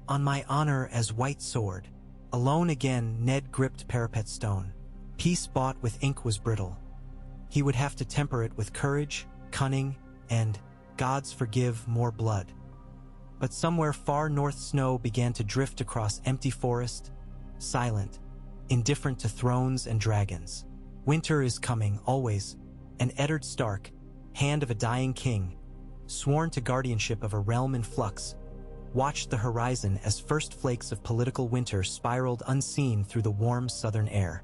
On my honor as White Sword. Alone again, Ned gripped parapet stone. Peace bought with ink was brittle. He would have to temper it with courage, cunning, and, gods forgive, more blood. But somewhere far north snow began to drift across empty forest, silent, indifferent to thrones and dragons. Winter is coming, always, and Eddard Stark, hand of a dying king, sworn to guardianship of a realm in flux, watched the horizon as first flakes of political winter spiraled unseen through the warm southern air.